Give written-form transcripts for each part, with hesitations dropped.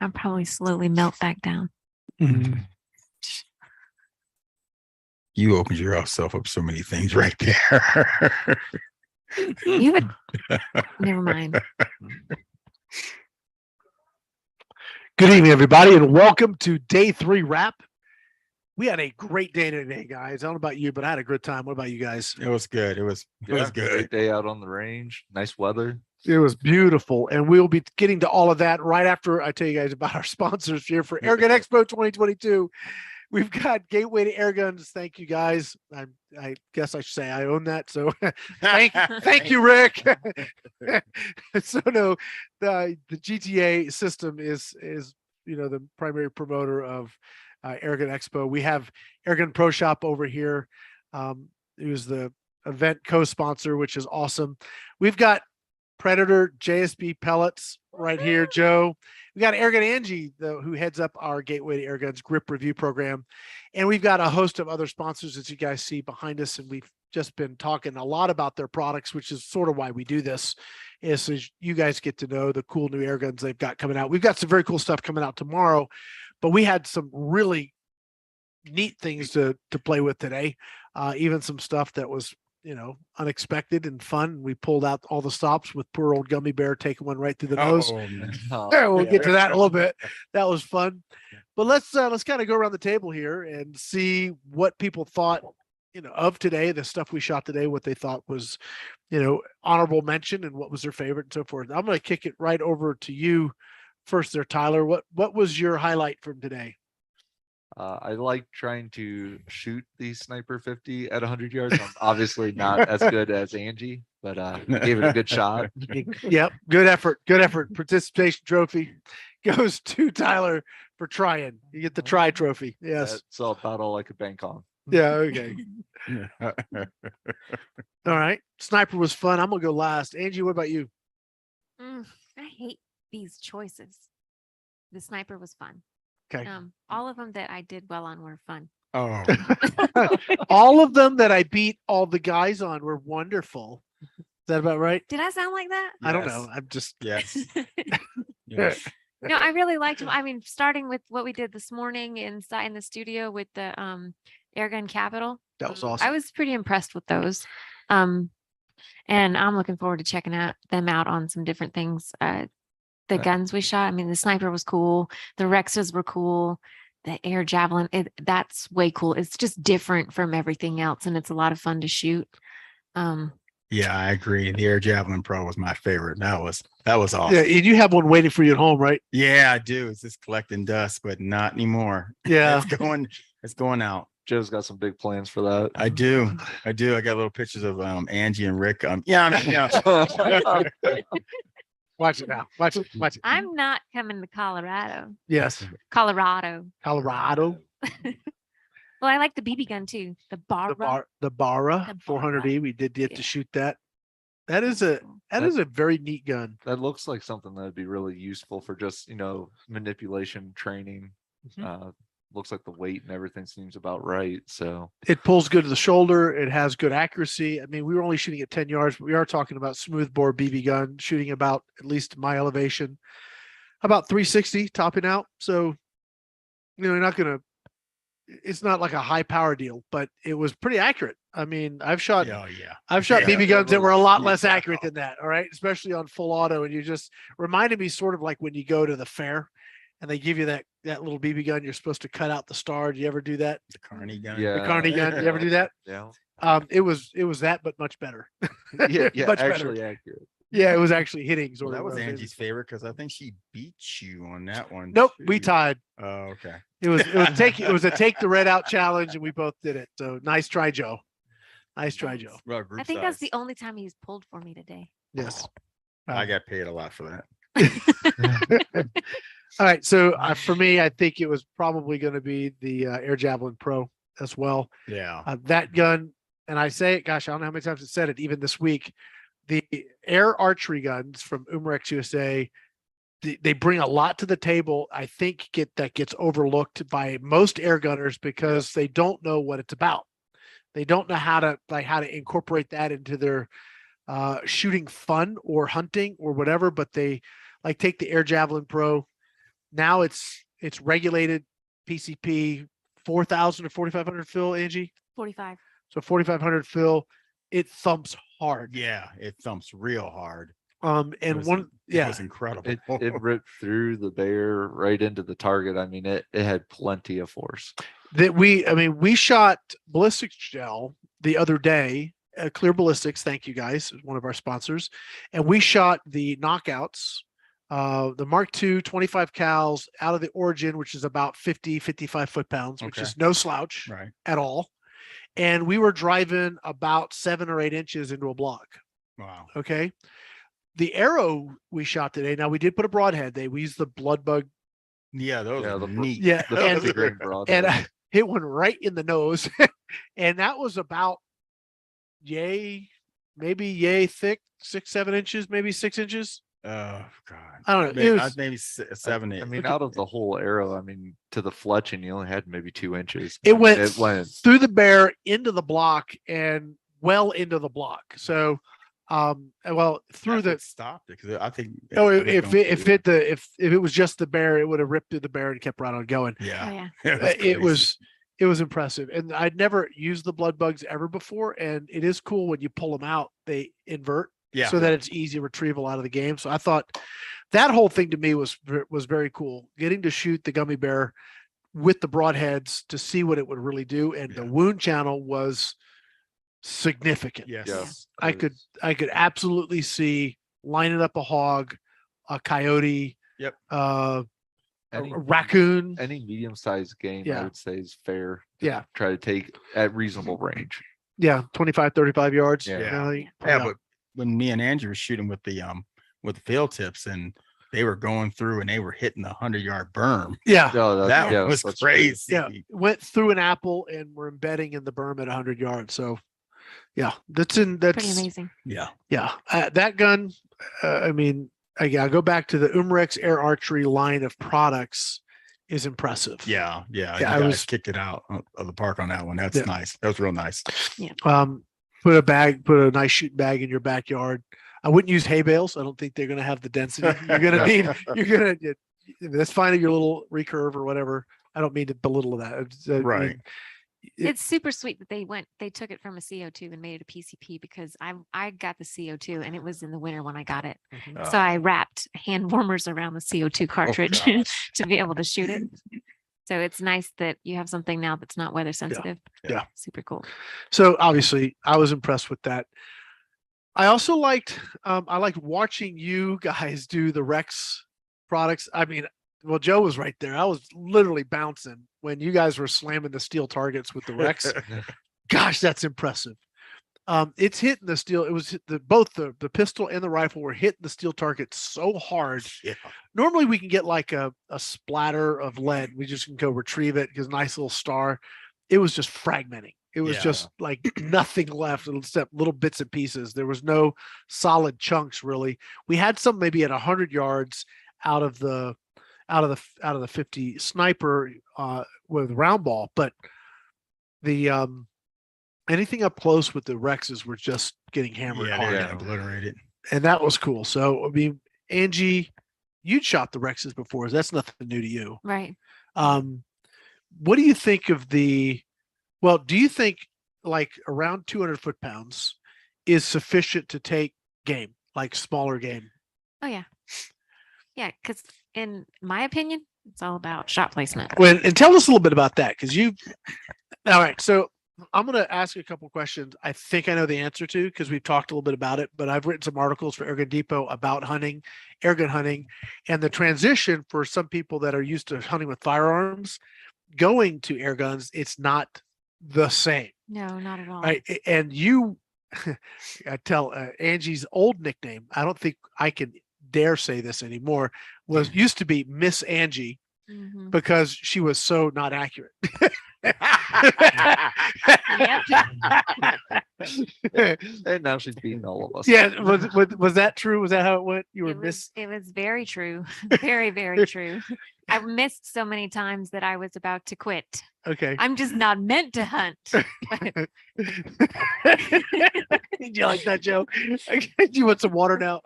I'll probably slowly melt back down. You opened yourself up so many things right there. You would. Never mind. Good evening, everybody, and welcome to day 3 wrap. We had a great day today, guys. I don't know about you, but I had a good time. What about you guys? It was good. It was good. Great day out on the range. Nice weather. It was beautiful, and we'll be getting to all of that right after I tell you guys about our sponsors here for Airgun Expo 2022. We've got Gateway to Airguns. Thank you, guys. I guess I should say I own that. So thank you, Rick. So no, the GTA system is the primary promoter of Airgun Expo. We have Airgun Pro Shop over here. Who's the event co-sponsor, which is awesome. We've got Predator JSB pellets right here, Joe. We got Airgun Angie, who heads up our Gateway to Airguns grip review program. And we've got a host of other sponsors, as you guys see behind us. And we've just been talking a lot about their products, which is sort of why we do this, is so you guys get to know the cool new airguns they've got coming out. We've got some very cool stuff coming out tomorrow, but we had some really neat things to play with today. Even some stuff that was unexpected and fun. We pulled out all the stops with poor old Gummy Bear taking one right through the nose. We'll get to that in a little bit. That was fun. But let's kind of go around the table here and see what people thought, of today, the stuff we shot today, what they thought was, honorable mention and what was their favorite and so forth. I'm going to kick it right over to you first there, Tyler. What was your highlight from today? I like trying to shoot the Sniper 50 at 100 yards. I'm obviously not as good as Angie, but gave it a good shot. Yep. Good effort. Good effort. Participation trophy goes to Tyler for trying. You get the try trophy. Yes. That's about all I could bank on. Yeah. Okay. All right. Sniper was fun. I'm going to go last. Angie, what about you? I hate these choices. The Sniper was fun. Okay. All of them that I did well on were fun. Oh, All of them that I beat all the guys on were wonderful. Is that about right? Did I sound like that? I don't know. I'm just yes. Yes. No, I really liked them. I mean, starting with what we did this morning inside in the studio with the Airgun Capital. That was awesome. I was pretty impressed with those. And I'm looking forward to checking them out on some different things. The guns we shot. I mean, the Sniper was cool. The Rexes were cool. The air javelin, that's way cool. It's just different from everything else, and it's a lot of fun to shoot. Yeah, I agree. The Air Javelin Pro was my favorite. That was awesome. Yeah, and you have one waiting for you at home, right? Yeah, I do. It's just collecting dust, but not anymore. Yeah. It's going out. Joe's got some big plans for that. I do. I got little pictures of Angie and Rick. Watch it now. Watch it. I'm not coming to Colorado. Yes. Colorado. Colorado. Well, I like the BB gun too. The Barra. The Barra 400E. We did get to shoot that. That is a very neat gun. That looks like something that would be really useful for just, manipulation training. Looks like the weight and everything seems about right. So it pulls good to the shoulder. It has good accuracy. I mean, we were only shooting at 10 yards, but we are talking about smoothbore BB gun shooting about, at least my elevation, about 360 topping out. So, you're not going to, it's not like a high power deal, but it was pretty accurate. I mean, I've shot BB guns that were a lot less accurate than that. All right. Especially on full auto. And you just reminded me sort of like when you go to the fair and they give you that little BB gun, you're supposed to cut out the star. Do you ever do that? The Carney gun. Yeah. The Carney gun. You ever do that? Yeah. It was that, but much better. Yeah. Much actually better. accurate. Yeah, it was actually hitting. Well, that was Angie's favorite because I think she beat you on that one. Nope, too. we tied. Oh, okay. It was a take the red out challenge, and we both did it. So nice try, Joe. Nice try, Joe. Well, I think that's the only time he's pulled for me today. Yes. I got paid a lot for that. All right. So for me, I think it was probably going to be the Air Javelin Pro as well. Yeah. That gun, and I say it, gosh, I don't know how many times I said it, even this week. The air archery guns from Umarex USA, they bring a lot to the table. I think that gets overlooked by most air gunners because they don't know what it's about. They don't know how to incorporate that into their shooting fun or hunting or whatever. But they take the Air Javelin Pro. Now it's regulated PCP 4,000 to 4,500 fill, Angie. 45. So 4,500 fill, it thumps hard. Yeah, it thumps real hard. And It was- one, It yeah, was incredible. It ripped through the bear right into the target. I mean, it had plenty of force. we shot ballistics gel the other day, Clear Ballistics. Thank you guys, one of our sponsors. And we shot the knockouts, the Mark II 25 cals out of the Origin, which is about 50, 55 foot-pounds, which Okay. is no slouch Right. at all. And we were driving about 7 or 8 inches into a block. Wow. Okay. The arrow we shot today, now we did put a broadhead. We used the blood bug. Yeah, those Yeah, are the neat. Yeah. The And, 50 grain broad. and it went right in the nose. And that was about yay thick, 6, 7 inches, maybe 6 inches. Oh God. I don't know. Maybe, It was, maybe 7, 8. I mean, out of the whole arrow, I mean, to the fletching, you only had maybe 2 inches. it I mean, went It went. through the bear into the block and well into the block. So, well, through the, stopped it because I think. oh, it if went if it was just the bear, it would have ripped through the bear and kept right on going. Oh, Yeah. yeah. It was impressive. And I'd never used the blood bugs ever before. And it is cool when you pull them out, they invert Yeah. so that it's easy retrieval out of the game. So I thought that whole thing to me was very cool. Getting to shoot the gummy bear with the broadheads to see what it would really do. And the Yeah. wound channel was significant. Yes. Yes. I could absolutely see lining up a hog, a coyote, Yep. a Any, raccoon. any medium-sized game, Yeah. I would say, is fair. Yeah. Try to take at reasonable range. Yeah. 25, 35 yards. Yeah. you know, Yeah, but when me and Andrew were shooting with the field tips and they were going through and they were hitting the 100-yard berm. yeah. No, That yeah, was that's crazy. Yeah. Went through an apple and we're embedding in the berm at 100 yards. So yeah, that's Pretty amazing. Yeah. that gun. I mean, I go back to the Umrex Air Archery line of products is impressive. Yeah. Yeah, You I guys was- kicked it out of the park on that one. That's Yeah. nice. That was real nice. Put a nice shooting bag in your backyard. I wouldn't use hay bales. I don't think they're going to have the density. That's fine at your little recurve or whatever. I don't mean to belittle that. I Right. mean, it- It's super sweet that they took it from a CO2 and made it a PCP because I got the CO2 and it was in the winter when I got it. Mhm. So I wrapped hand warmers around the CO2 cartridge gosh. to be able to shoot it. So it's nice that you have something now that's not weather sensitive. Yeah. Super cool. So obviously I was impressed with that. I also liked watching you guys do the Rex products. I mean, well, Joe was right there. I was literally bouncing when you guys were slamming the steel targets with the Rex. Gosh, that's impressive. It's hitting the steel. It was both the pistol and the rifle were hitting the steel target so hard. Yeah. Normally we can get like a splatter of lead. We just can go retrieve it because nice little star. It was just fragmenting. It was Yeah. just like nothing left except little bits and pieces. There was no solid chunks really. We had some maybe at 100 yards out of the 50 sniper with round ball, but the anything up close with the Rexes were just getting hammered Yeah, hard. they got obliterated. And that was cool. So I mean, Angie, you'd shot the Rexes before. So that's nothing new to you. Right. What do you think of do you think like around 200 foot-pounds is sufficient to take game, like smaller game? Oh yeah. Yeah, because in my opinion, it's all about shot placement. Well, and tell us a little bit about that because all right. So I'm going to ask you a couple questions. I think I know the answer to because we've talked a little bit about it, but I've written some articles for Airgun Depot about hunting, airgun hunting, and the transition for some people that are used to hunting with firearms, going to air guns. It's not the same, No, not at all. right? And you, I tell Angie's old nickname. I don't think I can dare say this anymore. Used to be Miss Angie Mhm. because she was so not accurate. And now she's beating all of us. Yeah, was that true? Was that how it went? You were It was very true. Very, very true. I missed so many times that I was about to quit. okay. I'm just not meant to hunt. Did you like that joke? You want some water now?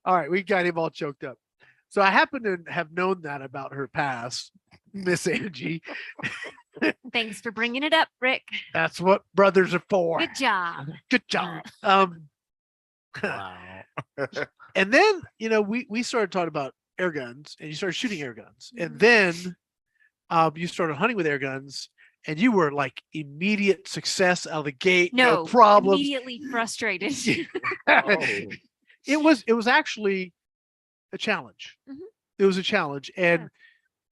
All right, we got him all choked up. So I happen to have known that about her past, Miss Angie. Thanks for bringing it up, Rick. That's what brothers are for. Good job. Good job. Wow. And then, we started talking about air guns, and you started shooting air guns. And then you started hunting with air guns, and you were like immediate success out of the gate. No problems. Immediately frustrated. It was actually a challenge. Mhm. It was a challenge. And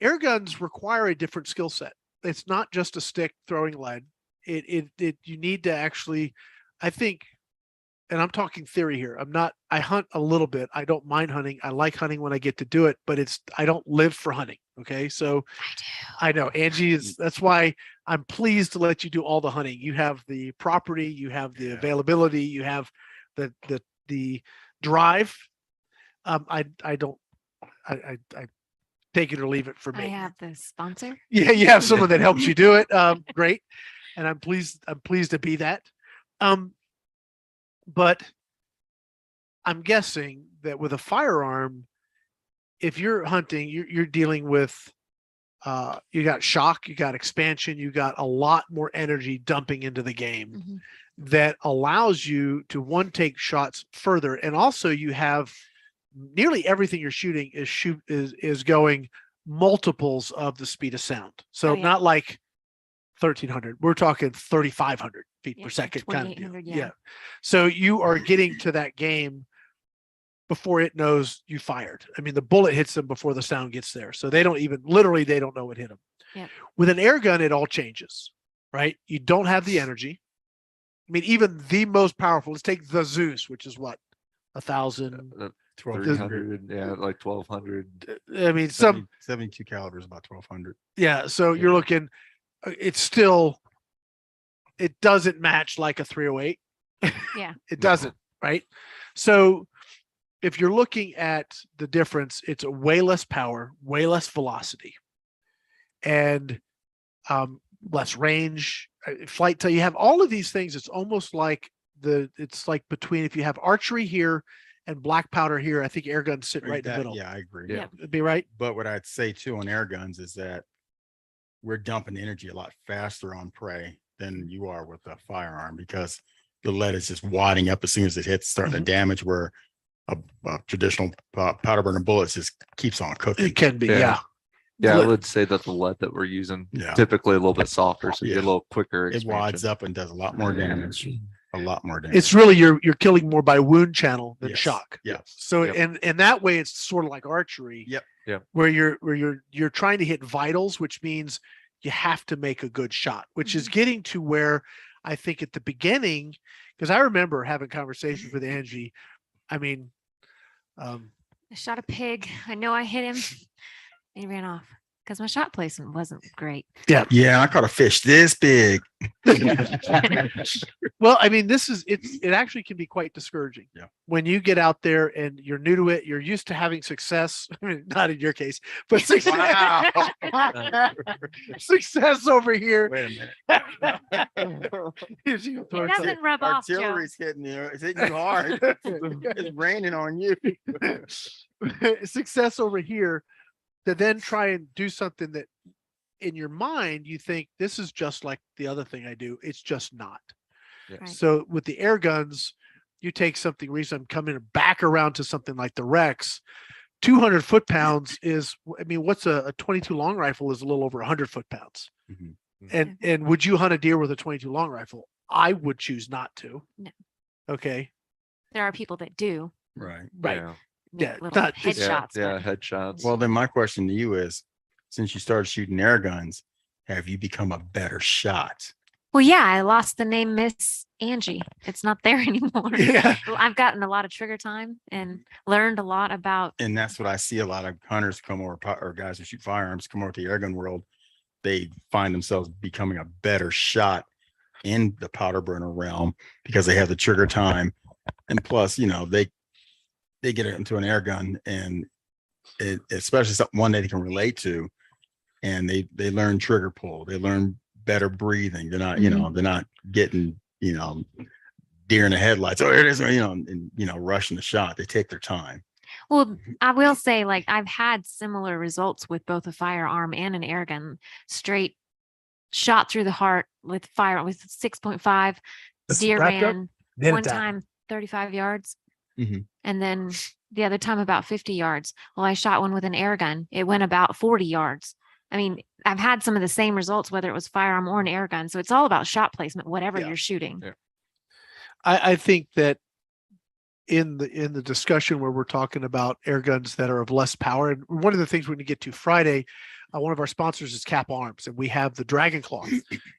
air guns require a different skill set. It's not just a stick throwing lead. You need to actually, I think, and I'm talking theory here. I hunt a little bit. I don't mind hunting. I like hunting when I get to do it, but I don't live for hunting. Okay. So I know Angie that's why I'm pleased to let you do all the hunting. You have the property, you have the availability, you have the drive. I take it or leave it for me. I have the sponsor. Yeah, you have someone that helps you do it. Great. And I'm pleased to be that. But I'm guessing that with a firearm, if you're hunting, you're dealing with you got shock, you got expansion, you got a lot more energy dumping into the game that allows you to take shots further. And also you have nearly everything you're shooting is going multiples of the speed of sound. So not like 1,300. We're talking 3,500 feet per second kind of deal. Yeah. So you are getting to that game before it knows you fired. I mean, the bullet hits them before the sound gets there. So they don't know what hit them. Yeah. With an air gun, it all changes, right? You don't have the energy. I mean, even the most powerful, let's take the Zeus, which is what, 1,000, 1,300, yeah, like 1,200. I mean, 72 caliber is about 1,200. Yeah. So you're looking, it's still, it doesn't match like a 308. Yeah. It doesn't, right? So if you're looking at the difference, it's a way less power, way less velocity, and less range, flight time. You have all of these things. It's almost like it's like between, if you have archery here and black powder here, I think air guns sit right in the middle. Yeah, I agree. Yeah. It'd be right. But what I'd say too on air guns is that we're dumping energy a lot faster on prey than you are with a firearm, because the lead is just wadding up as soon as it hits, starting to damage, where a traditional powder burner bullets just keeps on cooking. It can be, yeah. Yeah, I would say that the lead that we're using typically a little bit softer, so you get a little quicker It expansion. wads up and does a lot more damage. A lot more damage. It's really you're killing more by wound channel than shock. Yes. So and that way it's sort of like archery. Yep. Yep. Where you're trying to hit vitals, which means you have to make a good shot, which is getting to where I think at the beginning, because I remember having conversations with Angie. I mean, I shot a pig. I know I hit him. He ran off because my shot placement wasn't great. Yeah, I caught a fish this big. Well, I mean, it actually can be quite discouraging. Yeah. When you get out there and you're new to it, you're used to having success. I mean, not in your case, but success, success over here. Wait a minute. It doesn't rub off, Joe. Artillery's hitting you. It's hitting you hard. It's raining on you. Success over here, to then try and do something that in your mind you think this is just like the other thing I do. It's just not. Yeah. Right. So with the air guns, you take something recent, I'm coming back around to something like the Rex. 200 foot-pounds is, I mean, what's a 22 long rifle is a little over 100 foot-pounds. Mhm. And would you hunt a deer with a 22 long rifle? I would choose not to. No. Okay. There are people that do. Right. Right. Yeah. Make Yeah, little not- yeah, headshots. Yeah, but headshots. Well, then my question to you is, since you started shooting air guns, have you become a better shot? Well, yeah, I lost the name Miss Angie. It's not there anymore. Yeah. Well, I've gotten a lot of trigger time and learned a lot about. And that's what I see a lot of hunters come over, or guys who shoot firearms come over to the air gun world. They find themselves becoming a better shot in the powder burner realm because they have the trigger time. And plus, they get into an air gun, and especially one that they can relate to, and they learn trigger pull. They learn better breathing. They're not, they're not getting, deer in the headlights. Oh, here it is, and rushing the shot. They take their time. Well, I will say, like, I've had similar results with both a firearm and an air gun. Straight shot through the heart with fire with 6.5. That's Deer wrapped up? ran Then one it's out. time 35 yards. Mhm. And then the other time about 50 yards. Well, I shot one with an air gun. It went about 40 yards. I mean, I've had some of the same results, whether it was firearm or an air gun. So it's all about shot placement, whatever Yeah. you're shooting. Yeah. I think that in the discussion where we're talking about air guns that are of less power, and one of the things we're going to get to Friday, one of our sponsors is Cap Arms, and we have the Dragon Claw,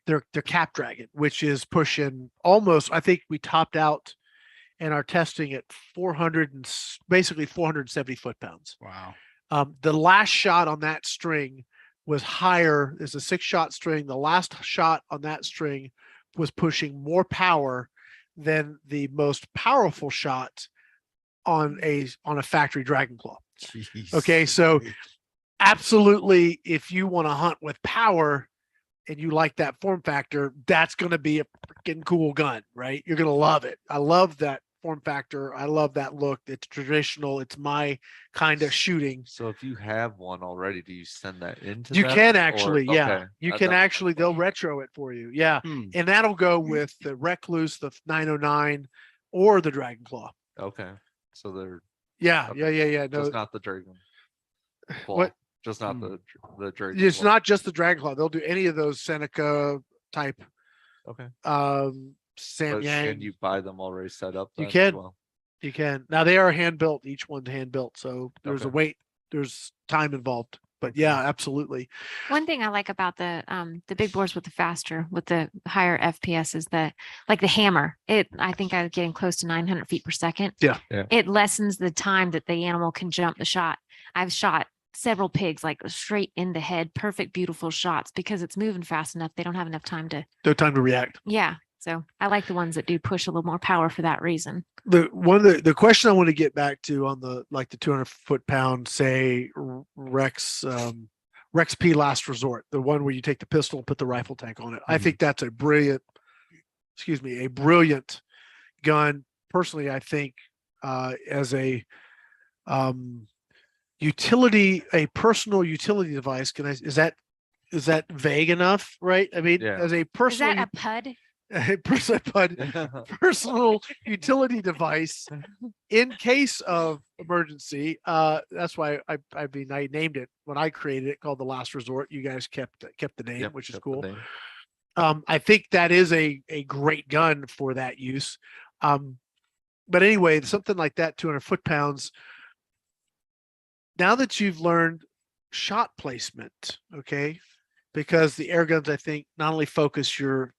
their Cap Dragon, which is pushing almost. I think we topped out in our testing at 400 and basically 470 foot-pounds. Wow. The last shot on that string was higher. It's a 6-shot string. The last shot on that string was pushing more power than the most powerful shot on a factory Dragon Claw. Jeez. Okay, so absolutely, if you want to hunt with power and you like that form factor, that's going to be a freaking cool gun, right? You're going to love it. I love that form factor. I love that look. It's traditional. It's my kind of shooting. So if you have one already, do you send that into You them, can or- actually, yeah. okay, You that- can that was my actually, they'll question. retro it for you. Yeah. Hmm. And that'll go with the Recluse, the 909, or the Dragon Claw. Okay, so they're Yeah. Okay. Yeah. No, just not the Dragon. What? Claw, just not Hmm. the Dragon. it's Claw. not just the Dragon Claw. They'll do any of those Seneca type, Okay. Sam But Yang. can you buy them already set up? You then as can. well? You can. Now they are hand built. Each one's hand built. So there's a Okay. weight, there's time involved. But Okay. yeah, absolutely. One thing I like about the big bores with the higher FPS is the hammer. I think I was getting close to 900 feet per second. Yeah. Yeah. It lessens the time that the animal can jump the shot. I've shot several pigs like straight in the head, perfect, beautiful shots because it's moving fast enough. They don't have enough time to, No time to react. yeah. So I like the ones that do push a little more power for that reason. The question I want to get back to on the 200 foot-pound, say Rex P Last Resort, the one where you take the pistol and put the rifle tank on it. I Mhm. think that's a brilliant gun. Personally, I think as a personal utility device. Is that vague enough? Right. I mean, Yeah. as a Is personal, that a PUD? personal utility device in case of emergency. That's why I named it when I created it, called the Last Resort. You guys kept the name, Yep, which is kept the cool. name. I think that is a great gun for that use. But anyway, something like that, 200 foot-pounds. Now that you've learned shot placement, okay, because the air guns, I think, not only focus your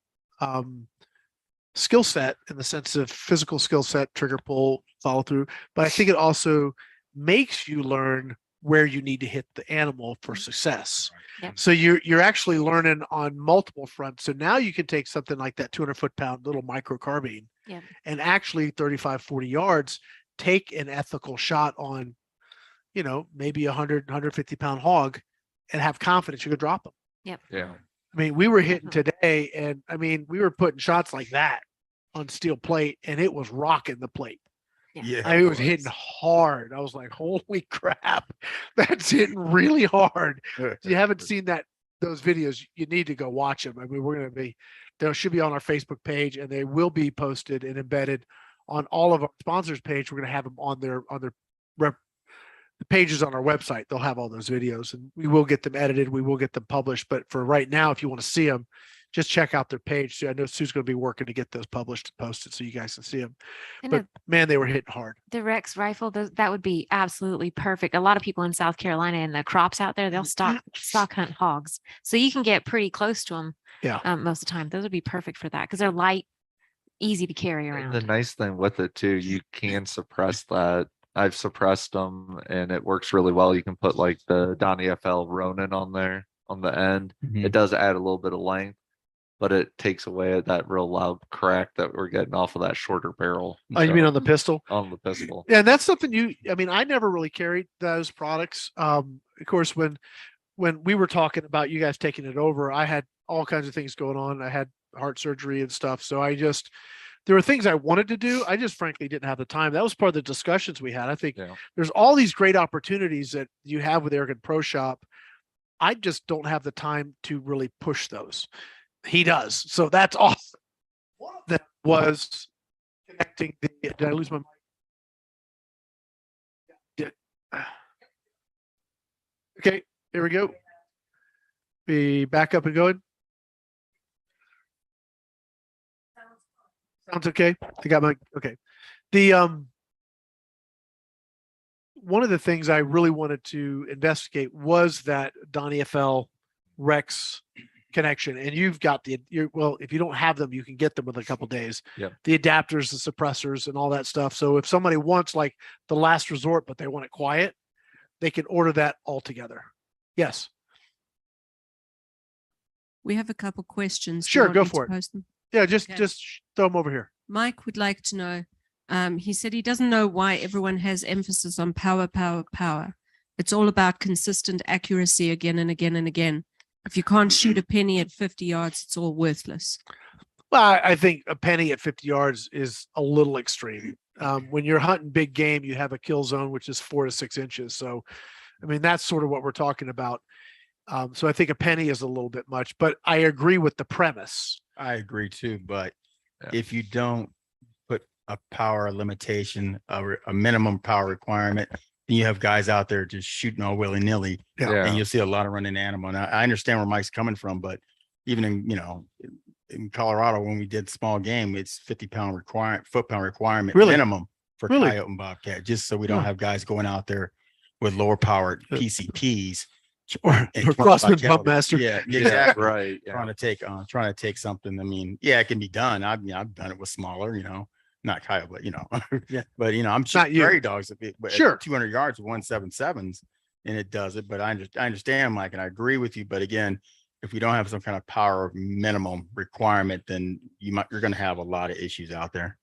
skill set in the sense of physical skill set, trigger pull, follow through, but I think it also makes you learn where you need to hit the animal for success. Yep. So you're actually learning on multiple fronts. So now you can take something like that 200 foot-pound little micro carbine Yep. and actually 35, 40 yards, take an ethical shot on, maybe 150 pound hog and have confidence you could drop them. Yep. Yeah. I mean, we were hitting today, and I mean, we were putting shots like that on steel plate, and it was rocking the plate. Yeah. I mean, it was hitting hard. I was like, holy crap, that's hitting really hard. If you haven't seen those videos, you need to go watch them. I mean, they should be on our Facebook page, and they will be posted and embedded on all of our sponsors page. We're going to have them on the pages on our website. They'll have all those videos, and we will get them edited. We will get them published. But for right now, if you want to see them, just check out their page. So I know Sue's going to be working to get those published and posted so you guys can see them. And But man, they were hitting hard. the Rex rifle, that would be absolutely perfect. A lot of people in South Carolina and the crops out there, they'll stock hunt hogs. So you can get pretty close to them. Yeah. Most of the time. Those would be perfect for that because they're light, easy to carry And around. the nice thing with it too, you can suppress that. I've suppressed them and it works really well. You can put like the Donnie FL Ronin on there on the end. Mhm. It does add a little bit of length, but it takes away that real loud crack that we're getting off of that shorter barrel. Oh, you mean So, on the pistol? on the pistol? Yeah, and that's something I never really carried those products. Of course, when we were talking about you guys taking it over, I had all kinds of things going on. I had heart surgery and stuff. So I just there were things I wanted to do. I just frankly didn't have the time. That was part of the discussions we had. I think Yeah. there's all these great opportunities that you have with Airgun Pro Shop. I just don't have the time to really push those. He does. So that's awesome. One of them was connecting the, did I lose my mic? Yeah. Okay, here we go. Be back up and going. Sounds okay. I got my, okay. The, one of the things I really wanted to investigate was that Donnie FL Rex connection. And you've got well, if you don't have them, you can get them within a couple days. Yep. The adapters, the suppressors, and all that stuff. So if somebody wants like the last resort, but they want it quiet, they can order that all together. Yes. We have a couple questions. Do you Sure, want go me to for it. post them? Yeah, just Okay. just throw them over here. Mike would like to know, he said he doesn't know why everyone has emphasis on power, power, power. It's all about consistent accuracy again and again and again. If you can't shoot a penny at 50 yards, it's all worthless. Well, I think a penny at 50 yards is a little extreme. When you're hunting big game, you have a kill zone, which is 4 to 6 inches. So, I mean, that's sort of what we're talking about. So I think a penny is a little bit much, but I agree with the premise. I agree too, but Yeah. if you don't put a power limitation, a minimum power requirement, then you have guys out there just shooting all willy nilly, Yeah. and you'll see a lot of running animal. And I understand where Mike's coming from, but even in, in Colorado, when we did small game, it's 50-pound foot-pound requirement Really? minimum for Really? coyote and bobcat, just so we don't Huh. have guys going out there with lower powered PCPs. Or and Crossman like Pump hell. Master. Yeah, Yeah, exactly. right. Yeah. Trying to take something. I mean, yeah, it can be done. I've done it with smaller, not coyote, but Yeah. but I'm Not shooting you. prairie dogs at Sure. 200 yards with 177s, and it does it. But I understand, Mike, and I agree with you. But again, if we don't have some kind of power minimum requirement, then you're going to have a lot of issues out there.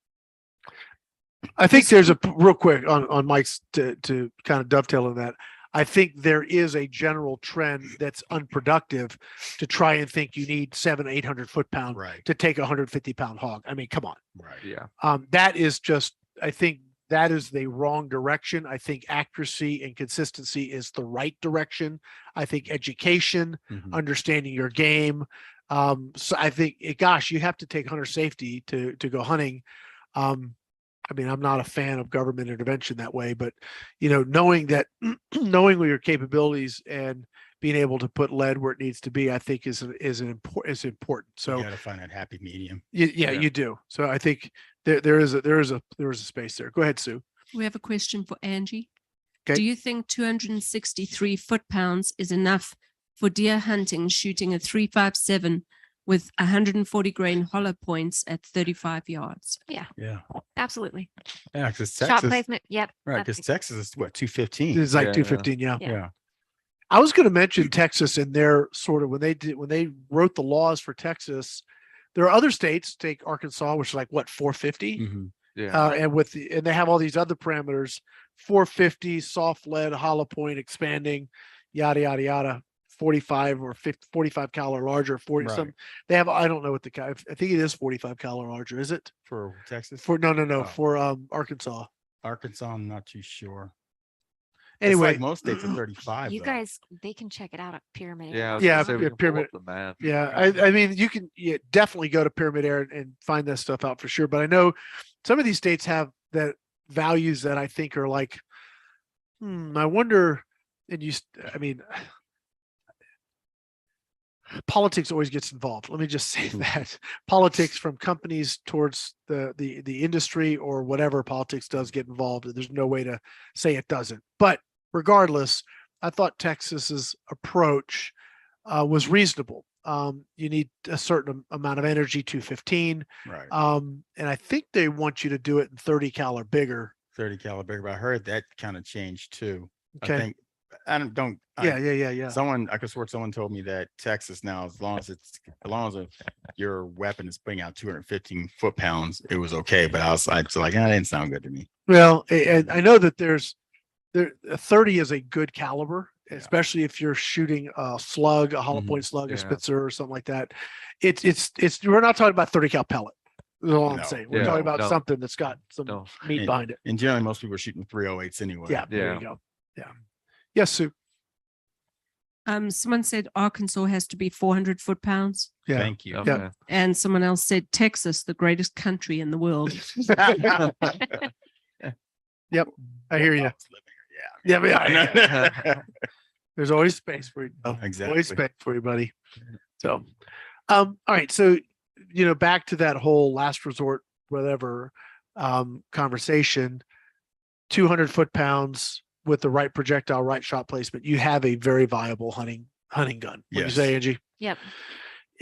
I think there's real quick on Mike's to kind of dovetail on that. I think there is a general trend that's unproductive to try and think you need 700-800 foot-pound Right. to take a 150-pound hog. I mean, come on. Right. Yeah. That is just, I think that is the wrong direction. I think accuracy and consistency is the right direction. I think education, Mhm. understanding your game. So I think, gosh, you have to take hunter safety to go hunting. I mean, I'm not a fan of government intervention that way, but knowing that, knowing your capabilities and being able to put lead where it needs to be, I think is important. So You got to find that happy medium. yeah, you do. So I think there is a space there. Go ahead, Sue. We have a question for Angie. Okay. Do you think 263 foot-pounds is enough for deer hunting, shooting a 357 with 140 grain hollow points at 35 yards? Yeah. Absolutely. Yeah. Because Shot Texas, placement. Yep. right. that's Because Texas is what, 215. It's like Yeah, 215. Yeah. Yeah. Yeah. I was going to mention Texas in their sort of when they wrote the laws for Texas. There are other states, take Arkansas, which is like what 450, Mhm. Yeah. and they have all these other parameters: 450, soft lead, hollow point, expanding, yada yada yada. 45 or 50, 45 cal or larger. 40 Right. some. They have. I don't know what I think it is 45 cal or larger. Is it For Texas, for no Oh. for Arkansas? Arkansas, I'm not too sure. Anyway, It's like most states are 35. You though. guys, they can check it out at Pyramid. Yeah. I was Yeah, gonna say we yeah, can pull up pyramid. the map. yeah, I mean, you can definitely go to Pyramid Air and find that stuff out for sure. But I know some of these states have that values that I think are like, I wonder. And I mean, politics always gets involved. Let me just say that politics from companies towards the industry or whatever politics does get involved. There's no way to say it doesn't. But regardless, I thought Texas's approach was reasonable. You need a certain amount of energy, 215. Right. And I think they want you to do it in 30 cal or bigger. 30 caliber, but I heard that kind of changed too. Okay. I think Yeah. someone, I could swear someone told me that Texas now, as long as your weapon is putting out 215 foot-pounds, it was okay. But I was like, that didn't sound good to me. Well, and I know that a 30 is a good caliber, Yeah. especially if you're shooting a slug, a hollow Mhm. point slug, a Yeah. Spitzer or something like that. It's we're not talking about 30 cal pellet. That's all I'm No. saying. We're Yeah, talking about no. something that's got some No. meat And- behind it. And generally, most people are shooting 308s anyway. Yeah, there Yeah. you go. Yeah. Yes, Sue. Someone said Arkansas has to be 400 foot-pounds, Yeah. Thank you. Okay. and someone else said Texas, the greatest country in the world. Yep. I hear you. I was living here, Yeah, yeah. yeah. There's always space for you. Exactly. Always space for you, buddy. So, all right. So, back to that whole last resort, whatever, conversation, 200 foot-pounds with the right projectile, right shot placement, you have a very viable hunting gun. What do you say, Yes. Angie? Yep.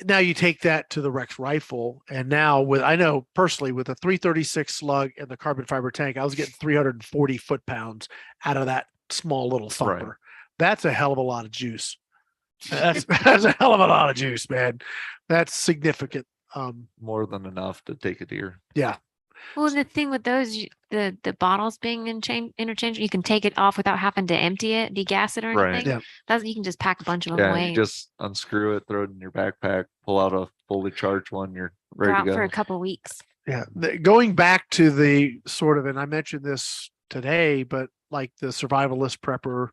Now you take that to the Rex rifle, and now I know personally with a 336 slug and the carbon fiber tank, I was getting 340 foot-pounds out of that small little thumper. Right. That's a hell of a lot of juice. That's a hell of a lot of juice, man. That's significant. More than enough to take a deer. Well, the thing with those, the bottles being interchangeable, you can take it off without having to empty it, degas it or Right. anything. Yeah. That's, you can just pack a bunch of them Yeah, away. you just unscrew it, throw it in your backpack, pull out a fully charged one, you're ready They're to out for go. a couple weeks. Yeah. Going back to the sort of, and I mentioned this today, but like the survivalist prepper,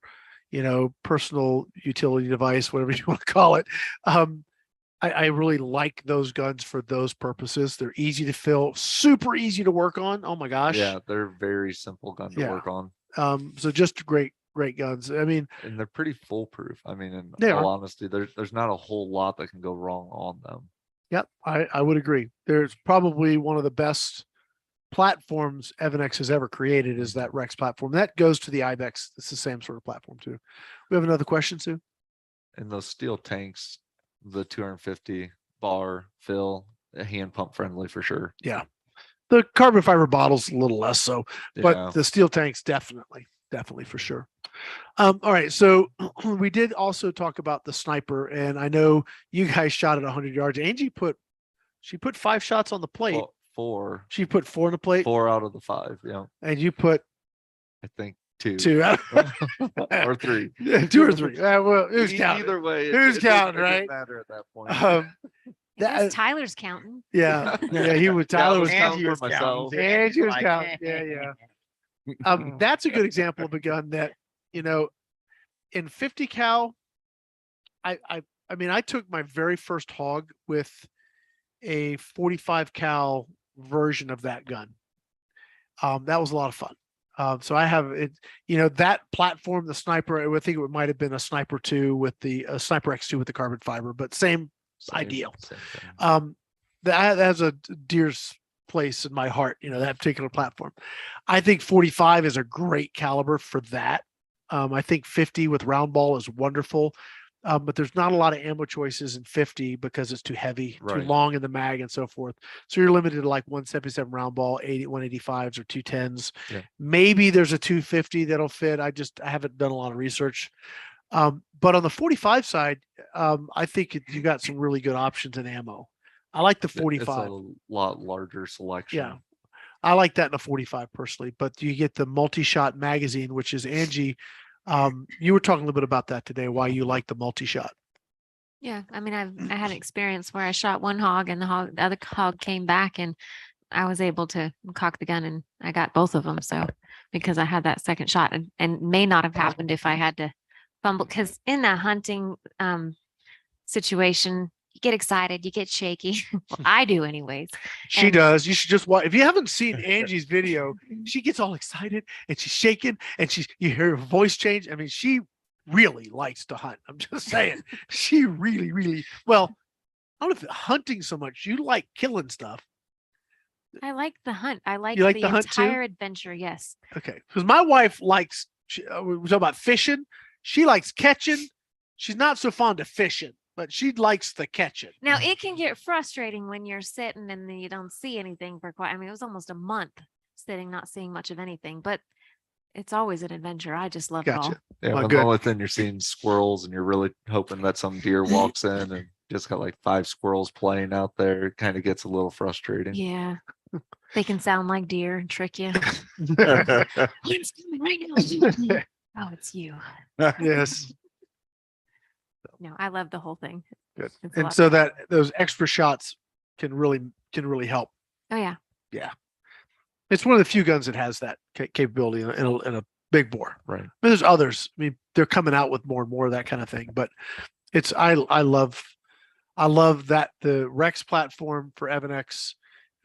personal utility device, whatever you want to call it. I really like those guns for those purposes. They're easy to fill, super easy to work on. Oh my gosh. Yeah, they're very simple gun to Yeah. work on. So just great guns. I mean, And they're pretty foolproof. I mean, in They all are. honesty, there's not a whole lot that can go wrong on them. yep, I would agree. There's probably one of the best platforms Evanex has ever created is that Rex platform. That goes to the Ibex. It's the same sort of platform too. We have another question, Sue? And those steel tanks, the 250 bar fill, hand pump friendly for sure. The carbon fiber bottles a little less so, but Yeah. the steel tanks definitely for sure. All right, so we did also talk about the sniper, and I know you guys shot at 100 yards. Angie put 5 shots on the plate. Well, four She put 4 on the plate, out of the 5. Yeah, and you put I think 2 2 out. or 3. 2 or 3. Well, who's counting? Either way, Who's counting, right? Matter at that point. I guess That, Tyler's counting. yeah, he was. Yeah, I Tyler was was counting counting. for myself. Angie was counting. Yeah. That's a good example of a gun that, in 50 cal, I mean, I took my very first hog with a 45 cal version of that gun. That was a lot of fun. So I have it, that platform, the sniper, I think it might have been a sniper 2 with the sniper X2 with the carbon fiber, but same ideal. Same thing. That has a dear's place in my heart, that particular platform. I think 45 is a great caliber for that. I think 50 with round ball is wonderful. But there's not a lot of ammo choices in 50 because it's too heavy, too Right. long in the mag and so forth. So you're limited to like 177 round ball, 185s or 210s. Yeah. Maybe there's a 250 that'll fit. I haven't done a lot of research. But on the 45 side, I think you got some really good options in ammo. I like the 45. It's a lot larger selection. Yeah. I like that in a 45 personally, but you get the multi-shot magazine, which is Angie. You were talking a little bit about that today, why you like the multi-shot. Yeah. I mean, I had an experience where I shot one hog and the other hog came back and I was able to cock the gun and I got both of them. So because I had that second shot and may not have happened if I had to fumble, because in that hunting situation, you get excited, you get shaky. Well, I do anyways. She And- does. You should just watch. If you haven't seen Angie's video, she gets all excited and she's shaking and you hear her voice change. I mean, she really likes to hunt. I'm just saying, she really, really, well, I don't know if hunting so much. You like killing stuff. I like the hunt. I like like the the hunt too? entire adventure. Yes. Okay. Because my wife likes, we're talking about fishing. She likes catching. She's not so fond of fishing, but she likes the catching. Now it can get frustrating when you're sitting and then you don't see anything for quite. I mean, it was almost a month sitting, not seeing much of anything, but it's always an adventure. I just love it all. Gotcha. Yeah, Oh, when good. the only thing you're seeing squirrels and you're really hoping that some deer walks in and just got like 5 squirrels playing out there, it kind of gets a little frustrating. Yeah. They can sound like deer and trick you. It's coming right now. Oh, it's you. Yes. No, I love the whole thing. Good. It's a And lot so of fun. those extra shots can really help. Oh yeah. It's one of the few guns that has that capability in a big bore. Right. I mean, there's others. I mean, they're coming out with more and more of that kind of thing. But it's I love that the Rex platform for Evanex,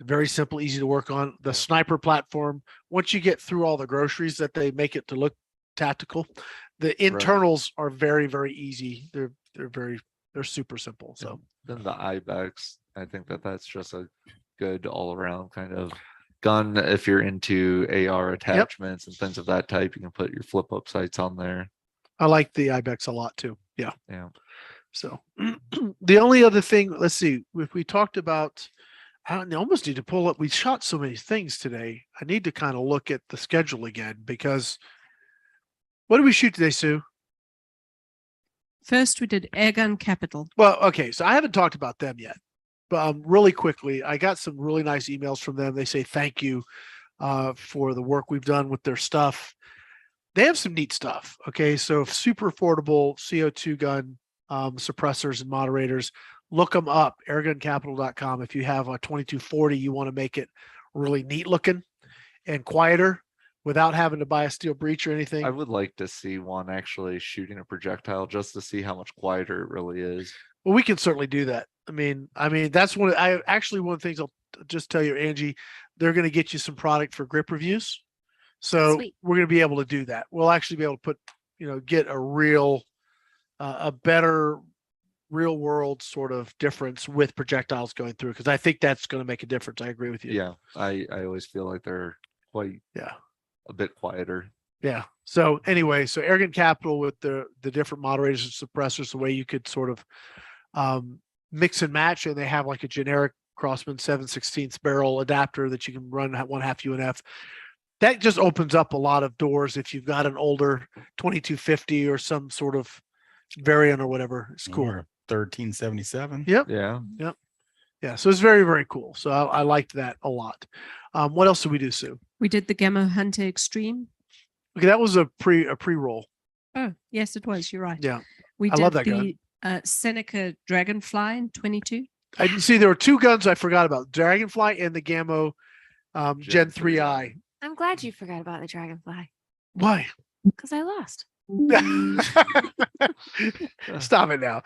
very simple, easy to work on. The Yeah. sniper platform, once you get through all the groceries that they make it to look tactical, the internals are very, very easy. They're super simple. So Then the Ibex, I think that's just a good all around kind of gun. If you're into AR attachments and things of that type, you can put your flip up sights on there. I like the Ibex a lot too. Yeah. Yeah. So the only other thing, let's see, if we talked about, I almost need to pull up. We shot so many things today. I need to kind of look at the schedule again because what did we shoot today, Sue? First, we did Airgun Capital. Well, okay, so I haven't talked about them yet, but really quickly, I got some really nice emails from them. They say thank you for the work we've done with their stuff. They have some neat stuff. Okay, so super affordable CO2 gun suppressors and moderators. Look them up, airguncapital.com. If you have a 2240, you want to make it really neat looking and quieter without having to buy a steel breech or anything. I would like to see one actually shooting a projectile just to see how much quieter it really is. Well, we can certainly do that. I mean, that's one of the things I'll just tell you, Angie, they're going to get you some product for grip reviews. So Sweet. we're going to be able to do that. We'll actually be able to get a better real world sort of difference with projectiles going through. Cause I think that's going to make a difference. I agree with you. Yeah. I always feel like they're quite Yeah. a bit quieter. Yeah. So anyway, so Airgun Capital with the different moderators and suppressors, the way you could sort of mix and match, and they have like a generic Crossman 7/16 barrel adapter that you can run 1/2 UNF. That just opens up a lot of doors if you've got an older 2250 or some sort of variant or whatever. It's cool. Or 1377. Yep. Yeah. Yeah. So it's very, very cool. So I liked that a lot. What else did we do, Sue? We did the Gamma Hunter Extreme. Okay, that was a pre-roll. Oh, yes, it was. You're right. Yeah. We I did love that gun. the Seneca Dragonfly in 22. I didn't see there were two guns I forgot about: Dragonfly and the Gammo Gen 3i. I'm glad you forgot about the Dragonfly Why? because I lost. Stop it now.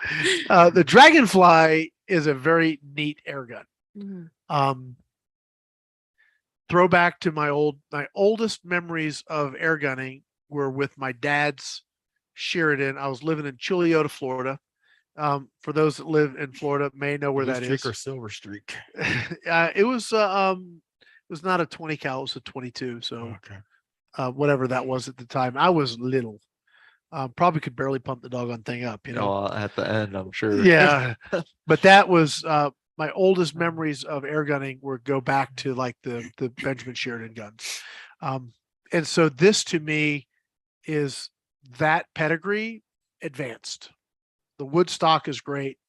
The Dragonfly is a very neat air gun. Mhm. Throwback to my oldest memories of air gunning were with my dad's Sheridan. I was living in Chiliota, Florida. For those that live in Florida may know where Blue that streak is. or silver streak. It was not a 20 cal, it was a 22. So Okay. whatever that was at the time. I was little. Probably could barely pump the doggone thing up, you know. At the end, I'm sure. Yeah. But that was my oldest memories of air gunning go back to like the Benjamin Sheridan guns. And so this to me is that pedigree advanced. The wood stock is great.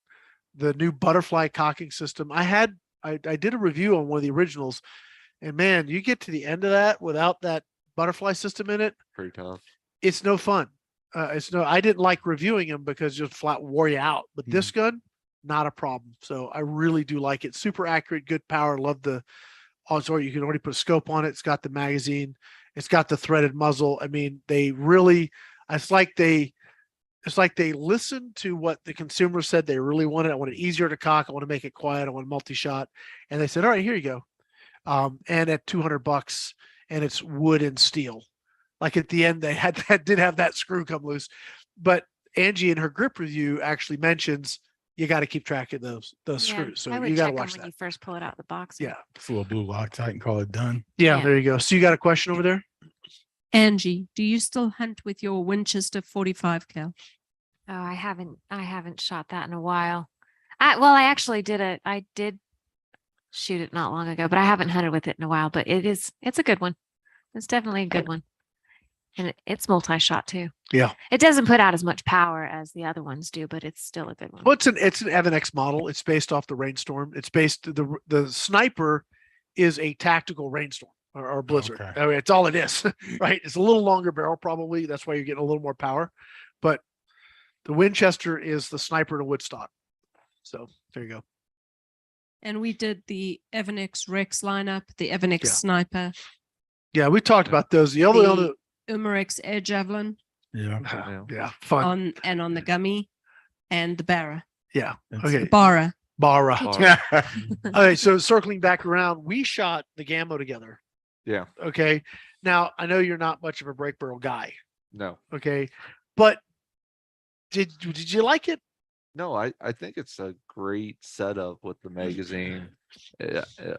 The new butterfly cocking system. I did a review on one of the originals, and man, you get to the end of that without that butterfly system in it, Pretty tough. it's no fun. I didn't like reviewing them because just flat wore you out. But this gun, not a problem. So I really do like it. Super accurate, good power. Love the also you can already put a scope on it. It's got the magazine. It's got the threaded muzzle. I mean, it's like they listened to what the consumer said they really wanted. I want it easier to cock. I want to make it quiet. I want multi-shot. And they said, all right, here you go. And at $200 and it's wood and steel. Like at the end, they did have that screw come loose, but Angie in her grip review actually mentions you got to keep track of those Yeah, screws. So I would you got to check 'em watch when that. you first pull it out of the box. Yeah. Full of blue Loctite and call it done. Yeah. Yeah. There you go. So you got a question over there? Angie, do you still hunt with your Winchester 45 cal? Oh, I haven't shot that in a while. I actually I did shoot it not long ago, but I haven't hunted with it in a while, but it's a good one. It's definitely a good one. And it's multi-shot too. Yeah. It doesn't put out as much power as the other ones do, but it's still a good one. Well, it's an Evanex model. It's based off the Rainstorm. It's the Sniper is a tactical Rainstorm or Blizzard. Okay. I mean, it's all it is, right? It's a little longer barrel probably. That's why you're getting a little more power. But the Winchester is the Sniper to Woodstock. So there you go. And we did the Evernex Rex lineup, the Evernex Yeah. Sniper, Yeah, we talked about those. The other, the Umarex Air Javelin Yeah. yeah, fun. on the Gummy and the Barra. Yeah. It's- Okay. Barra. Barra. Bar- Okay. So circling back around, we shot the Gammo together. Yeah. Okay. Now I know you're not much of a break barrel guy. No. Okay. But did you like it? No, I think it's a great setup with the magazine.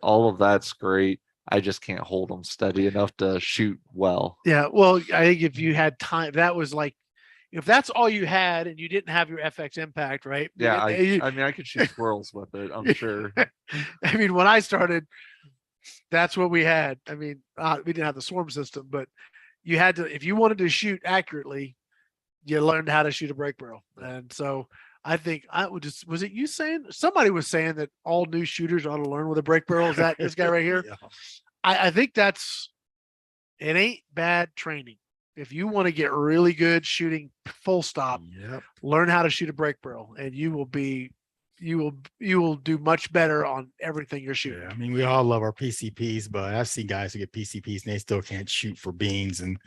All of that's great. I just can't hold them steady enough to shoot well. Yeah. Well, I think if you had time, that was like, if that's all you had and you didn't have your FX impact, right? Yeah, You- I mean, I could shoot squirrels with it, I'm sure. I mean, when I started, that's what we had. I mean, we didn't have the swarm system, but you had to, if you wanted to shoot accurately, you learned how to shoot a break barrel. And so I think I would just, was it you saying, somebody was saying that all new shooters ought to learn with a break barrel? Is that this guy right here? Yeah. I think it ain't bad training. If you want to get really good shooting full stop, Yep. learn how to shoot a break barrel and you will do much better on everything you're shooting. Yeah. I mean, we all love our PCPs, but I've seen guys who get PCPs and they still can't shoot for beans. And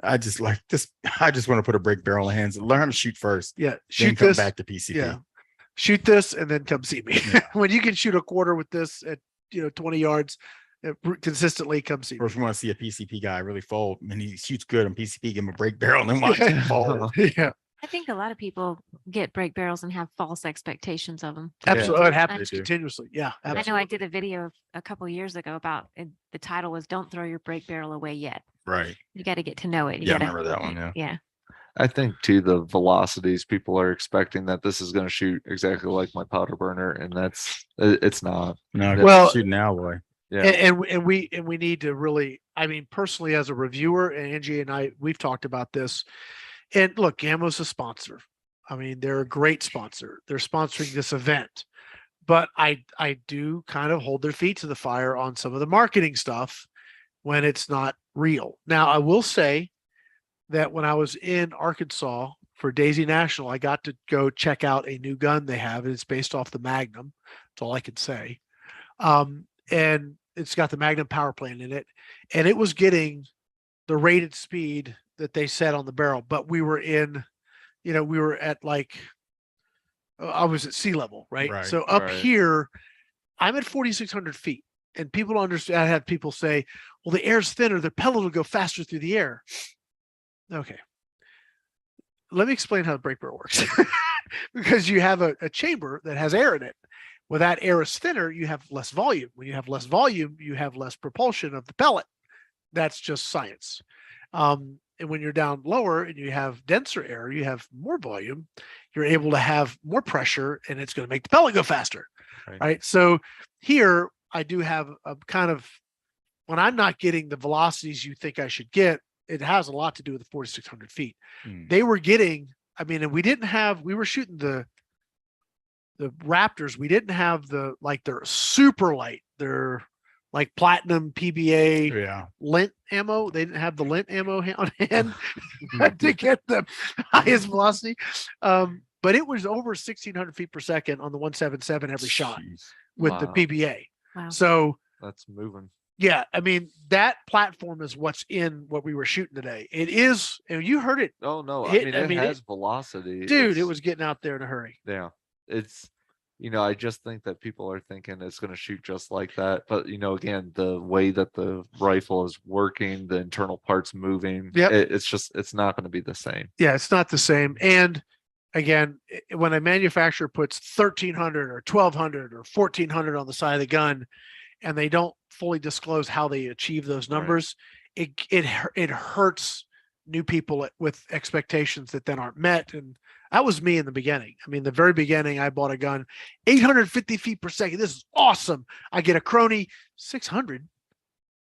I just like this. I just want to put a break barrel in hands and learn how to shoot first. Yeah. Then Shoot come this. back to PCP. Yeah. Shoot this and then come see me. Yeah. When you can shoot a quarter with this at 20 yards consistently, come see Or me. if you want to see a PCP guy really fold and he shoots good on PCP, give him a break barrel and then watch him fold. Yeah. I think a lot of people get break barrels and have false expectations of them. Absolutely. It happens They do. continuously. Yeah. I know I Absolutely. did a video a couple years ago about the title was "Don't Throw Your Break Barrel Away Yet." Right. You got to get to know it. You Yeah, I gotta- remember that one. Yeah. Yeah. I think too, the velocities, people are expecting that this is going to shoot exactly like my powder burner, and it's not. No, Well- well, shooting alloy. Yeah. And we need to really, I mean, personally as a reviewer, and Angie and I, we've talked about this. And look, Gammo's a sponsor. I mean, they're a great sponsor. They're sponsoring this event. But I do kind of hold their feet to the fire on some of the marketing stuff when it's not real. Now, I will say that when I was in Arkansas for Daisy National, I got to go check out a new gun they have. And it's based off the Magnum. That's all I can say. And it's got the Magnum power plant in it. And it was getting the rated speed that they set on the barrel. But we were in, we were at like, I was at sea level, right? Right, So up right. here, I'm at 4,600 feet. And people don't understand. I had people say, well, the air's thinner, the pellet will go faster through the air. Okay. Let me explain how the brake barrel works. Because you have a chamber that has air in it. When that air is thinner, you have less volume. When you have less volume, you have less propulsion of the pellet. That's just science. And when you're down lower and you have denser air, you have more volume, you're able to have more pressure and it's going to make the pellet go faster. Right. So here I do have a kind of, when I'm not getting the velocities you think I should get, it has a lot to do with the 4,600 feet. They were getting, I mean, and we were shooting the Raptors. We didn't have their super light, their like platinum PBA Yeah. lint ammo. They didn't have the lint ammo on hand to get the highest velocity. But it was over 1,600 feet per second on the 177 every shot Jeez. with the Wow. PBA. Wow. So That's moving. yeah, I mean, that platform is what's in what we were shooting today. It is, and you heard it, Oh no, It- I I mean, mean, it it- has velocity. dude. It It's- was getting out there in a hurry. Yeah, it's I just think that people are thinking it's going to shoot just like that. But again, the way that the rifle is working, the internal parts moving, Yep. it's not going to be the same. Yeah, it's not the same. And again, when a manufacturer puts 1,300 or 1,200 or 1,400 on the side of the gun, and they don't fully disclose how they achieve those Right. numbers, it hurts new people with expectations that then aren't met. And that was me in the beginning. I mean, the very beginning, I bought a gun, 850 feet per second. This is awesome. I get a Crony 600.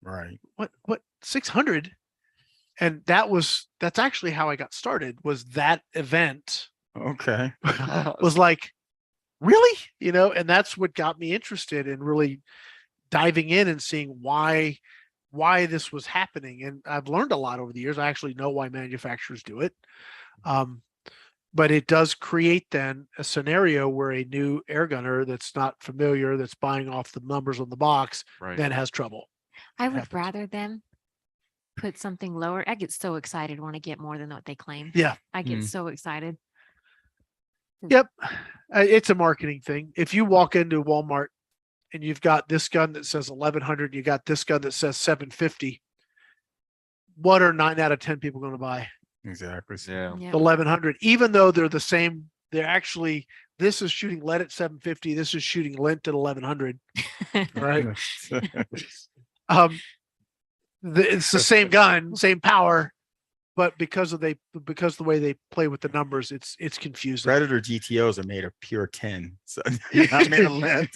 Right. What 600? And that's actually how I got started, was that event Okay. was like, really? And that's what got me interested in really diving in and seeing why this was happening. And I've learned a lot over the years. I actually know why manufacturers do it. But it does create then a scenario where a new air gunner that's not familiar, that's buying off the numbers on the box, Right. then has trouble. I would happens. rather them put something lower. I get so excited when I get more than what they claim. Yeah. I get Mm. so excited. Yep. It's a marketing thing. If you walk into Walmart and you've got this gun that says 1100, you got this gun that says 750, what are 9 out of 10 people going to buy? Exactly. Yeah. Yeah. The 1100, even though they're the same, they're actually, this is shooting lead at 750. This is shooting lint at 1100. Right. It's the same gun, same power, but because of the way they play with the numbers, it's confusing. Predator GTOs are made of pure tin, so you're not made of lead.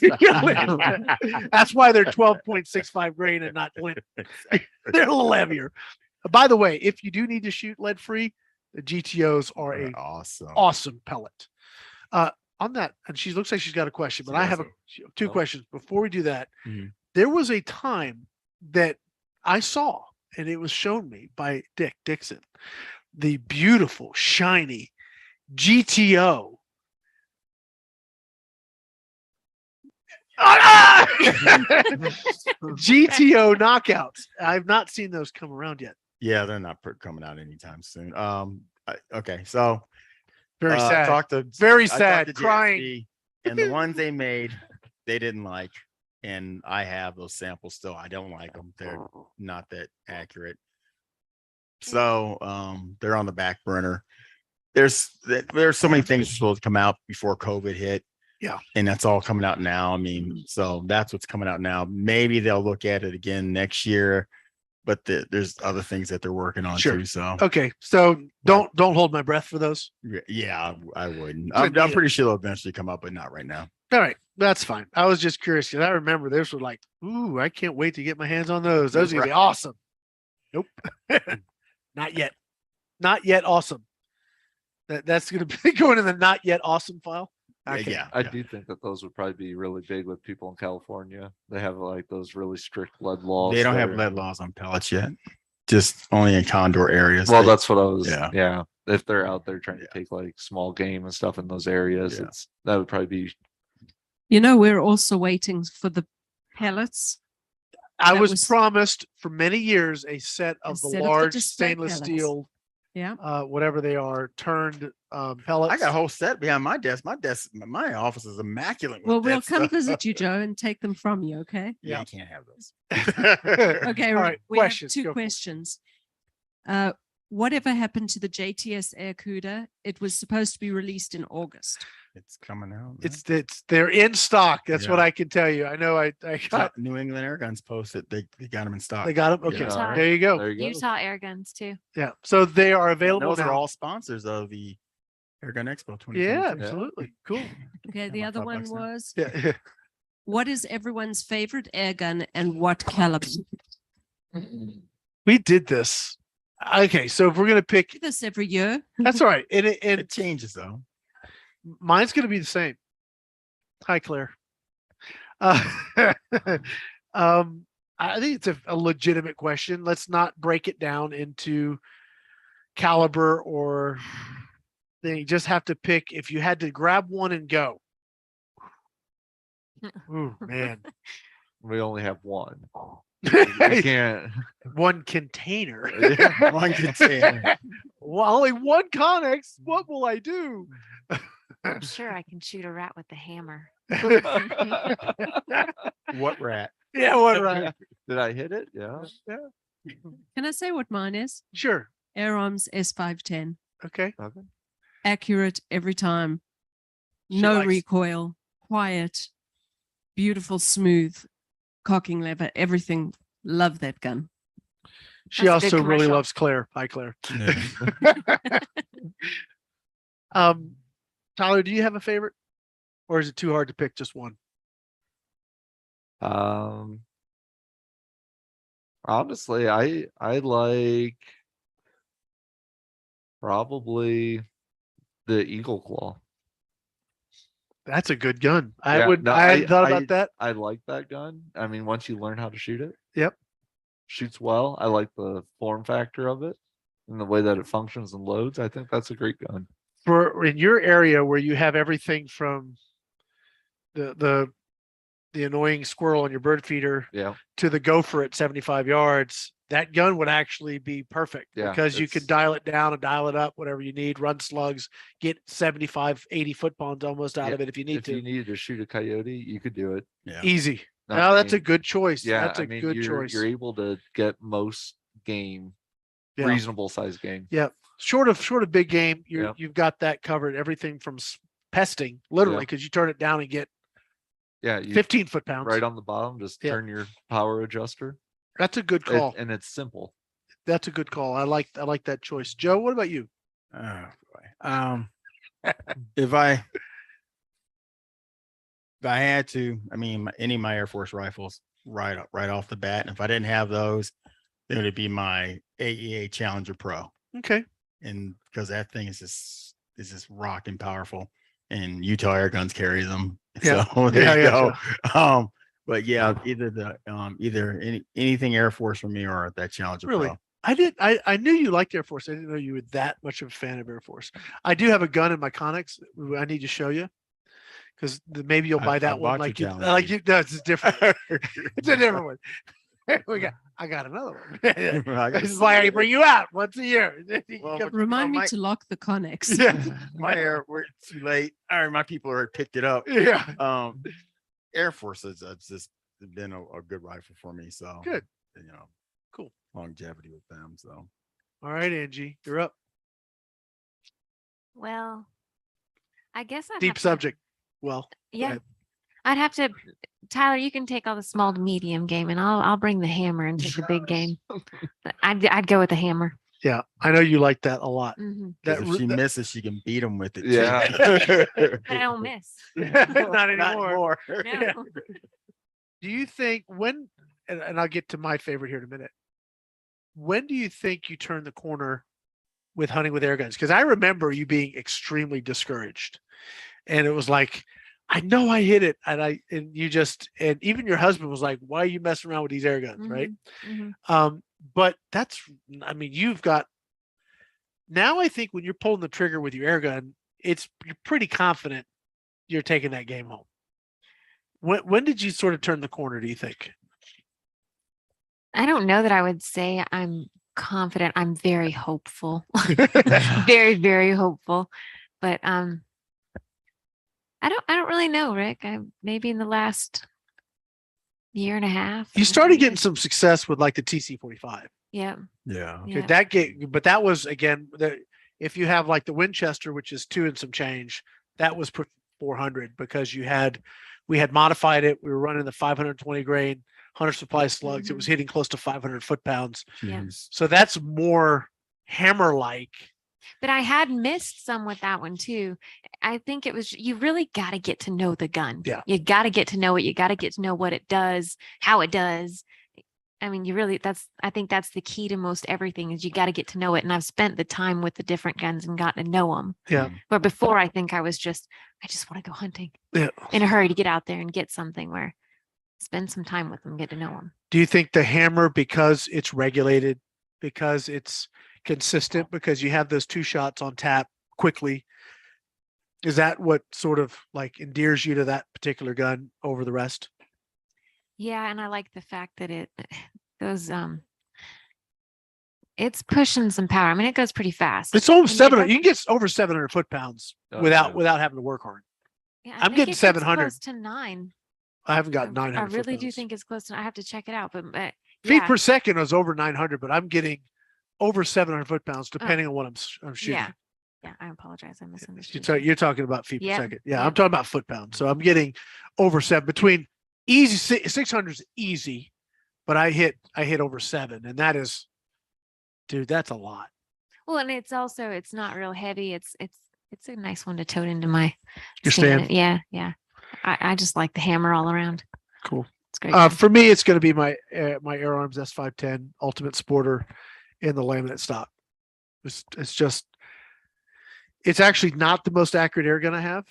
That's why they're 12.65 grain and not lint. They're a little heavier. By the way, if you do need to shoot lead free, the GTOs are a Awesome. awesome pellet. On that, and she looks like she's got a question, but I have two questions before we do that. Mhm. There was a time that I saw, and it was shown me by Dick Dixon, the beautiful, shiny GTO. GTO knockouts. I've not seen those come around yet. Yeah, they're not coming out anytime soon. Okay, so Very I sad. talked to Very I talked sad. to Crying. JSB, and the ones they made, they didn't like, and I have those samples still. I don't like them. They're not that accurate. So they're on the back burner. There's so many things supposed to come out before COVID hit. Yeah. And that's all coming out now. I mean, so that's what's coming out now. Maybe they'll look at it again next year, but there's other things that they're working on Sure. too. So Okay, so don't hold my breath for those. yeah, I wouldn't. Gonna I'm need it. pretty sure they'll eventually come up, but not right now. All right, that's fine. I was just curious because I remember those were like, ooh, I can't wait to get my hands on those. Those are gonna be awesome. Nope, not yet. Not yet awesome. That's gonna be going in the not yet awesome file. Okay. Yeah. I do think that those would probably be really big with people in California. They have like those really strict lead laws. They don't have there. lead laws on pellets yet. Just only in condor areas. Well, They- that's what I was. Yeah. Yeah. If they're out there trying to Yeah. take like small game and stuff in those areas, Yeah. that would probably be. You know, we're also waiting for the pellets. I That was was- promised for many years a set of the set of the large display stainless pellets. steel, Yeah. whatever they are, turned pellets. I got a whole set behind my desk. My office is immaculate. with Well, we'll that come stuff. visit you, Joe, and take them from you. Okay. Yeah, Yeah. you can't have those. Okay. All right, We questions, have go two for it. questions. Whatever happened to the JTS Air Cuda? It was supposed to be released in August. It's coming out. They're in stock. That's what Yeah. I can tell you. I know I got New England Airguns posted. They got them in stock. they got them. Okay, Utah. there you go. There you go. Utah air guns too. Yeah, so they are And available those now. are all sponsors of the Airgun Expo 2022. Yeah, absolutely. Cool. Okay. The my other $5 one now. was, Yeah. what is everyone's favorite air gun and what caliber? We did this. Okay, so if we're gonna pick, This every year. that's all right. And It changes though. mine's gonna be the same. Hi, Claire. I think it's a legitimate question. Let's not break it down into caliber or thing. You just have to pick if you had to grab one and go. Ooh, man. We only have one. We can't. One container. One container. Well, only one Connex. What will I do? I'm sure I can shoot a rat with the hammer. What rat? Yeah, what right? Did I hit it? Yeah. Can I say what mine is? Sure. Air Arms S510. Okay. Okay. Accurate every time. She No likes- recoil. Quiet. Beautiful, smooth. Cocking lever. Everything. Love that gun. She That's a good also really commercial. loves Claire. Hi, Claire. Yeah. Tyler, do you have a favorite? Or is it too hard to pick just one? Honestly, I like probably the Eagle Claw. That's a good gun. I Yeah, would no, I hadn't thought about that. I like that gun. I mean, once you learn how to shoot it, Yep. shoots well. I like the form factor of it and the way that it functions and loads. I think that's a great gun. for in your area where you have everything from the annoying squirrel on your bird feeder Yeah. to the gopher at 75 yards, that gun would actually be perfect Yeah, because you could it's- dial it down and dial it up, whatever you need, run slugs, get 75, 80 foot pounds almost out Yeah, of it if you need if to. you needed to shoot a coyote, you could do it. Yeah. Easy. I Oh, that's a mean, good choice. Yeah, That's a I mean, good you're choice. you're able to get most game, Yeah. reasonable size game. Yeah. Short of big game, Yeah. you've got that covered. Everything from pesting, literally, Yeah. because you turn it down and get Yeah, you 15 foot pounds. right on the bottom, just Yeah. turn your power adjuster. That's a good call. And it's simple. That's a good call. I like that choice. Joe, what about you? Oh boy. If I had to, I mean, any of my Air Force rifles right off the bat, and if I didn't have those, then it'd be my AEA Challenger Pro, Okay. and because that thing is just rocking powerful, and Utah Air Guns carries them. Yeah. So there you Yeah, go. But yeah, either anything Air Force for me or that Challenger Really? Pro. I knew you liked Air Force. I didn't know you were that much of a fan of Air Force. I do have a gun in my Conex. I need to show you because maybe you'll I- buy I that one. bought Like your you, Challenger. like you. No, it's different. It's a different one. I got another one. This is why I bring you out once a year. You Well, come- but- Remind me my- to lock the Connex. yeah. My air, we're too late. All right, my people already picked it up. Yeah. Air Force has just been a good rifle for me. So Good. Cool longevity with them. So All right, Angie, you're up. Well, I guess I'd Deep have to- subject. Well, Yeah. ahead. I'd have to, Tyler, you can take all the small to medium game and I'll bring the hammer and take the big game. But I'd go with the hammer. yeah, I know you like that a lot. Mhm. That, if she that- misses, she can beat them with it. Yeah. too. But I don't miss. not anymore. No. Do you think and I'll get to my favorite here in a minute. When do you think you turn the corner with hunting with air guns? Because I remember you being extremely discouraged. And it was like, I know I hit it. And even your husband was like, why are you messing around with these air guns? Right. Mhm. But you've got now, I think when you're pulling the trigger with your air gun, you're pretty confident you're taking that game home. When did you sort of turn the corner, do you think? I don't know that I would say I'm confident. I'm very hopeful. Very, very hopeful. But I don't really know, Rick. Maybe in the last year and a half. You started getting some success with like the TC-45. Yeah. Yeah. Okay, Yeah. that game, but that was again, if you have like the Winchester, which is 2 and some change, that was 400 because we had modified it. We were running the 520 grain hunter supply slugs. It was hitting close to 500 foot pounds. Yeah. Jeez. So that's more hammer like. But I had missed some with that one too. I think it was, you really got to get to know the gun. Yeah. You got to get to know it. You got to get to know what it does, how it does. I mean, I think that's the key to most everything is you got to get to know it. And I've spent the time with the different guns and gotten to know them. Yeah. But before I think I just want to go hunting Yeah. in a hurry to get out there and get something where spend some time with them, get to know them. Do you think the hammer, because it's regulated, because it's consistent, because you have those 2 shots on tap quickly, is that what sort of like endears you to that particular gun over the rest? Yeah, and I like the fact that it goes it's pushing some power. I mean, it goes pretty fast. It's over And it 700. does- You can get over 700 foot pounds Oh, without yeah. having to work hard. Yeah, I'm think getting it gets 700. close to 9. I haven't got I 900. foot really do pounds. think it's close to. I have to check it out, but Feet yeah, per second is over 900, but I'm getting over 700 foot pounds depending on what I'm shooting. yeah. I apologize. I misunderstood. You're talking about feet Yeah, per second. Yeah, yeah. I'm talking about foot pounds. So I'm getting over 7 between easy 600 is easy, but I hit over 7, and that is, dude, that's a lot. Well, and it's not real heavy. It's a nice one to tote into my Your stand. Yeah. I just like the hammer all around. Cool. It's great. For me, it's going to be my Air Arms S510 Ultimate Sporter in the laminate stock. It's actually not the most accurate air gun I have.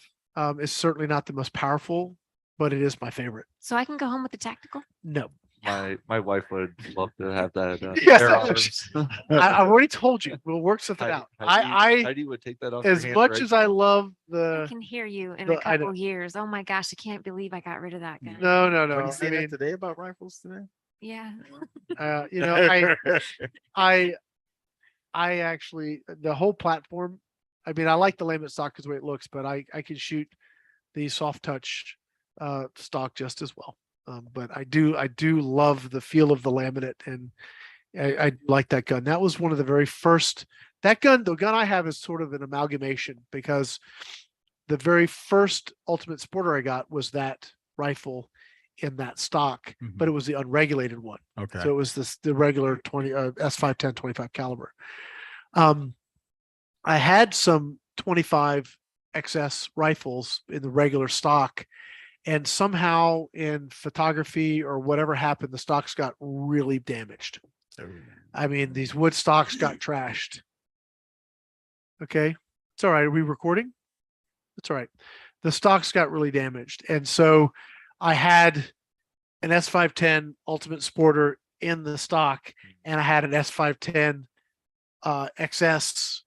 It's certainly not the most powerful, but it is my favorite. So I can go home with the tactical. No, My wife would love to have that. Yes, pair I- of arms. I've already told you, we'll work something out. I, Heidi would take that off your as hand much right as I now. love I the, can hear you in the- a I know. couple years. Oh my gosh, I can't believe I got rid of that gun. no, What no. you I saying that mean, today about rifles today? Yeah. you know, I actually, the whole platform, I mean, I like the laminate stock because the way it looks, but I can shoot the soft touch stock just as well. But I do love the feel of the laminate, and I like that gun. That was one of the very first, the gun I have is sort of an amalgamation, because the very first Ultimate Sporter I got was that rifle in that stock, but it was the unregulated one. Okay. So it was the regular 20 S510 25 caliber. I had some 25 XS rifles in the regular stock, and somehow in photography or whatever happened, the stocks got really damaged. I mean, these wood stocks got trashed. Okay. It's all right. Are we recording? It's all right. The stocks got really damaged. And so I had an S510 Ultimate Sporter in the stock, and I had an S510 XS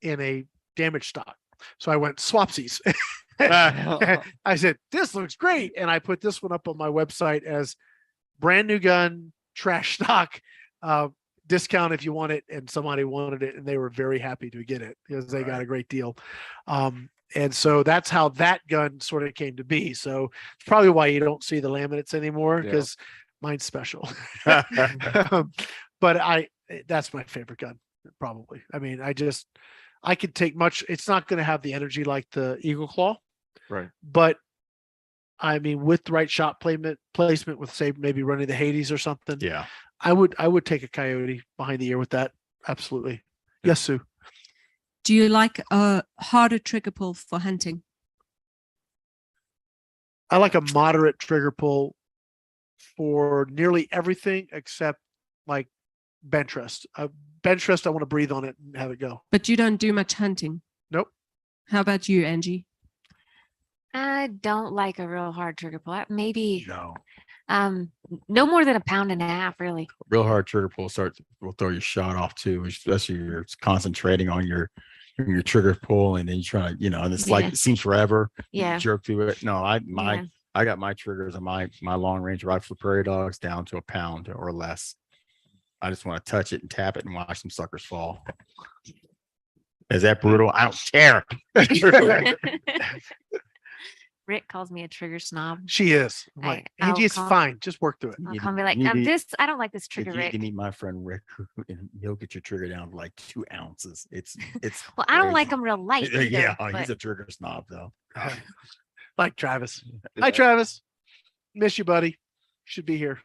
in a damaged stock. So I went swapsies. I said, this looks great. And I put this one up on my website as brand new gun, trash stock, discount if you want it. And somebody wanted it, and they were very happy to get it because they got a great deal. And so that's how that gun sort of came to be. So it's probably why you don't see the laminates anymore, because mine's special. But that's my favorite gun, probably. I mean, I could take much, it's not going to have the energy like the Eagle Claw. Right. But I mean, with the right shot placement with, say, maybe running the Hades or something. Yeah. I would take a Coyote behind the ear with that. Absolutely. Yes, Sue. Do you like a harder trigger pull for hunting? I like a moderate trigger pull for nearly everything except like bench rest. Bench rest, I want to breathe on it and have it go. But you don't do much hunting. Nope. How about you, Angie? I don't like a real hard trigger pull. Maybe No. no more than a pound and a half, really. Real hard trigger pull will throw your shot off too, especially if you're concentrating on your trigger pull, and then you try to, and it's like Yeah. it seems forever. You Yeah. jerk through it. No, Yeah. I got my triggers on my long range rifle for prairie dogs down to a pound or less. I just want to touch it and tap it and watch some suckers fall. Is that brutal? I don't care. Rick calls me a trigger snob. She is. I'm like, I'll Angie, it's call- fine. Just work through it. I'll You come need- be like, you need to- I don't like this If trigger, you need Rick. to meet my friend Rick, and he'll get your trigger down to like 2 ounces. It's Well, I don't like crazy. them real light either. Yeah, but he's a trigger snob though. Like Travis. Hi, Travis. Miss you, buddy. Should be here.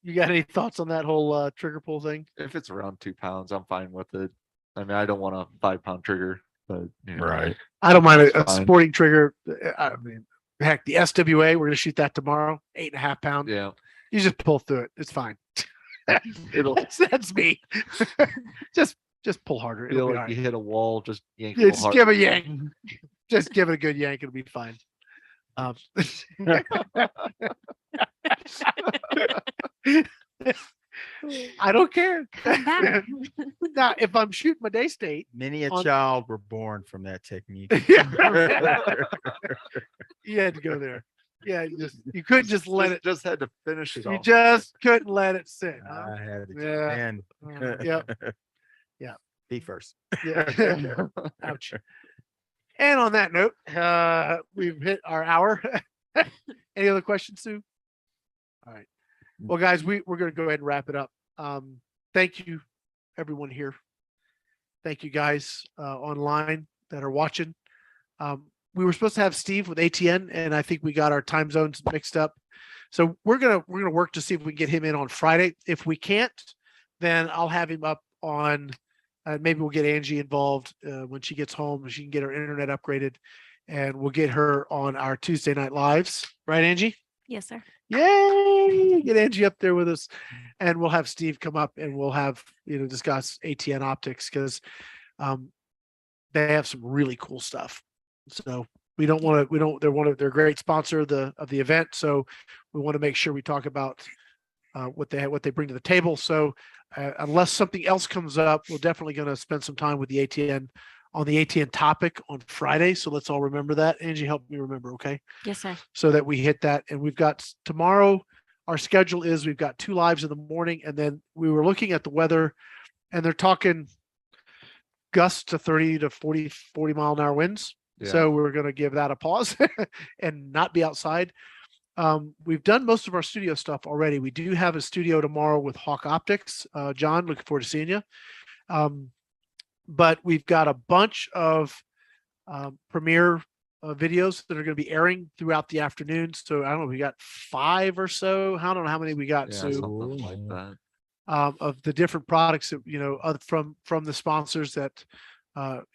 You got any thoughts on that whole trigger pull thing? If it's around 2 pounds, I'm fine with it. I mean, I don't want a 5-pound trigger, but Right. I don't mind a That's fine. sporting trigger. I mean, heck, the SWA, we're gonna shoot that tomorrow. 8.5 pound. Yeah. You just pull through it. It's fine. It'll that's me. just pull harder. It'll feel be like all you right. hit a wall, just yank Yeah, a just little give a harder. yank. Just give it a good yank. It'll be fine. I don't care. Come back. Now, if I'm shooting my day state, Many a On- child were born from that technique. you had to go there. Yeah, you couldn't just let it. Just had to finish it You off. just couldn't let it sit. Huh? I had to Yeah. and Yep. Yeah. be first. Yeah. Ouch. And on that note, we've hit our hour. Any other questions, Sue? All right. Well, guys, we're going to go ahead and wrap it up. Thank you, everyone here. Thank you, guys, online that are watching. We were supposed to have Steve with ATN, and I think we got our time zones mixed up. So we're gonna work to see if we can get him in on Friday. If we can't, then I'll have him up on. Maybe we'll get Angie involved when she gets home. She can get her internet upgraded, and we'll get her on our Tuesday night lives. Right, Angie? Yes, sir. Yay! Get Angie up there with us, and we'll have Steve come up, and we'll have discuss ATN optics because they have some really cool stuff. So we don't want to, they're a great sponsor of the event. So we want to make sure we talk about what they bring to the table. So unless something else comes up, we're definitely going to spend some time with the ATN on the ATN topic on Friday. So let's all remember that. Angie, help me remember. Okay. Yes, sir. So that we hit that. And we've got tomorrow, our schedule is we've got 2 lives in the morning. And then we were looking at the weather and they're talking gusts to 30 to 40 mile an hour winds. Yeah. So we're going to give that a pause and not be outside. We've done most of our studio stuff already. We do have a studio tomorrow with Hawk Optics. John, looking forward to seeing you. But we've got a bunch of premiere videos that are going to be airing throughout the afternoon. So I don't know, we got 5 or so. I don't know how many we got. Yeah, So something like that. of the different products that, from the sponsors that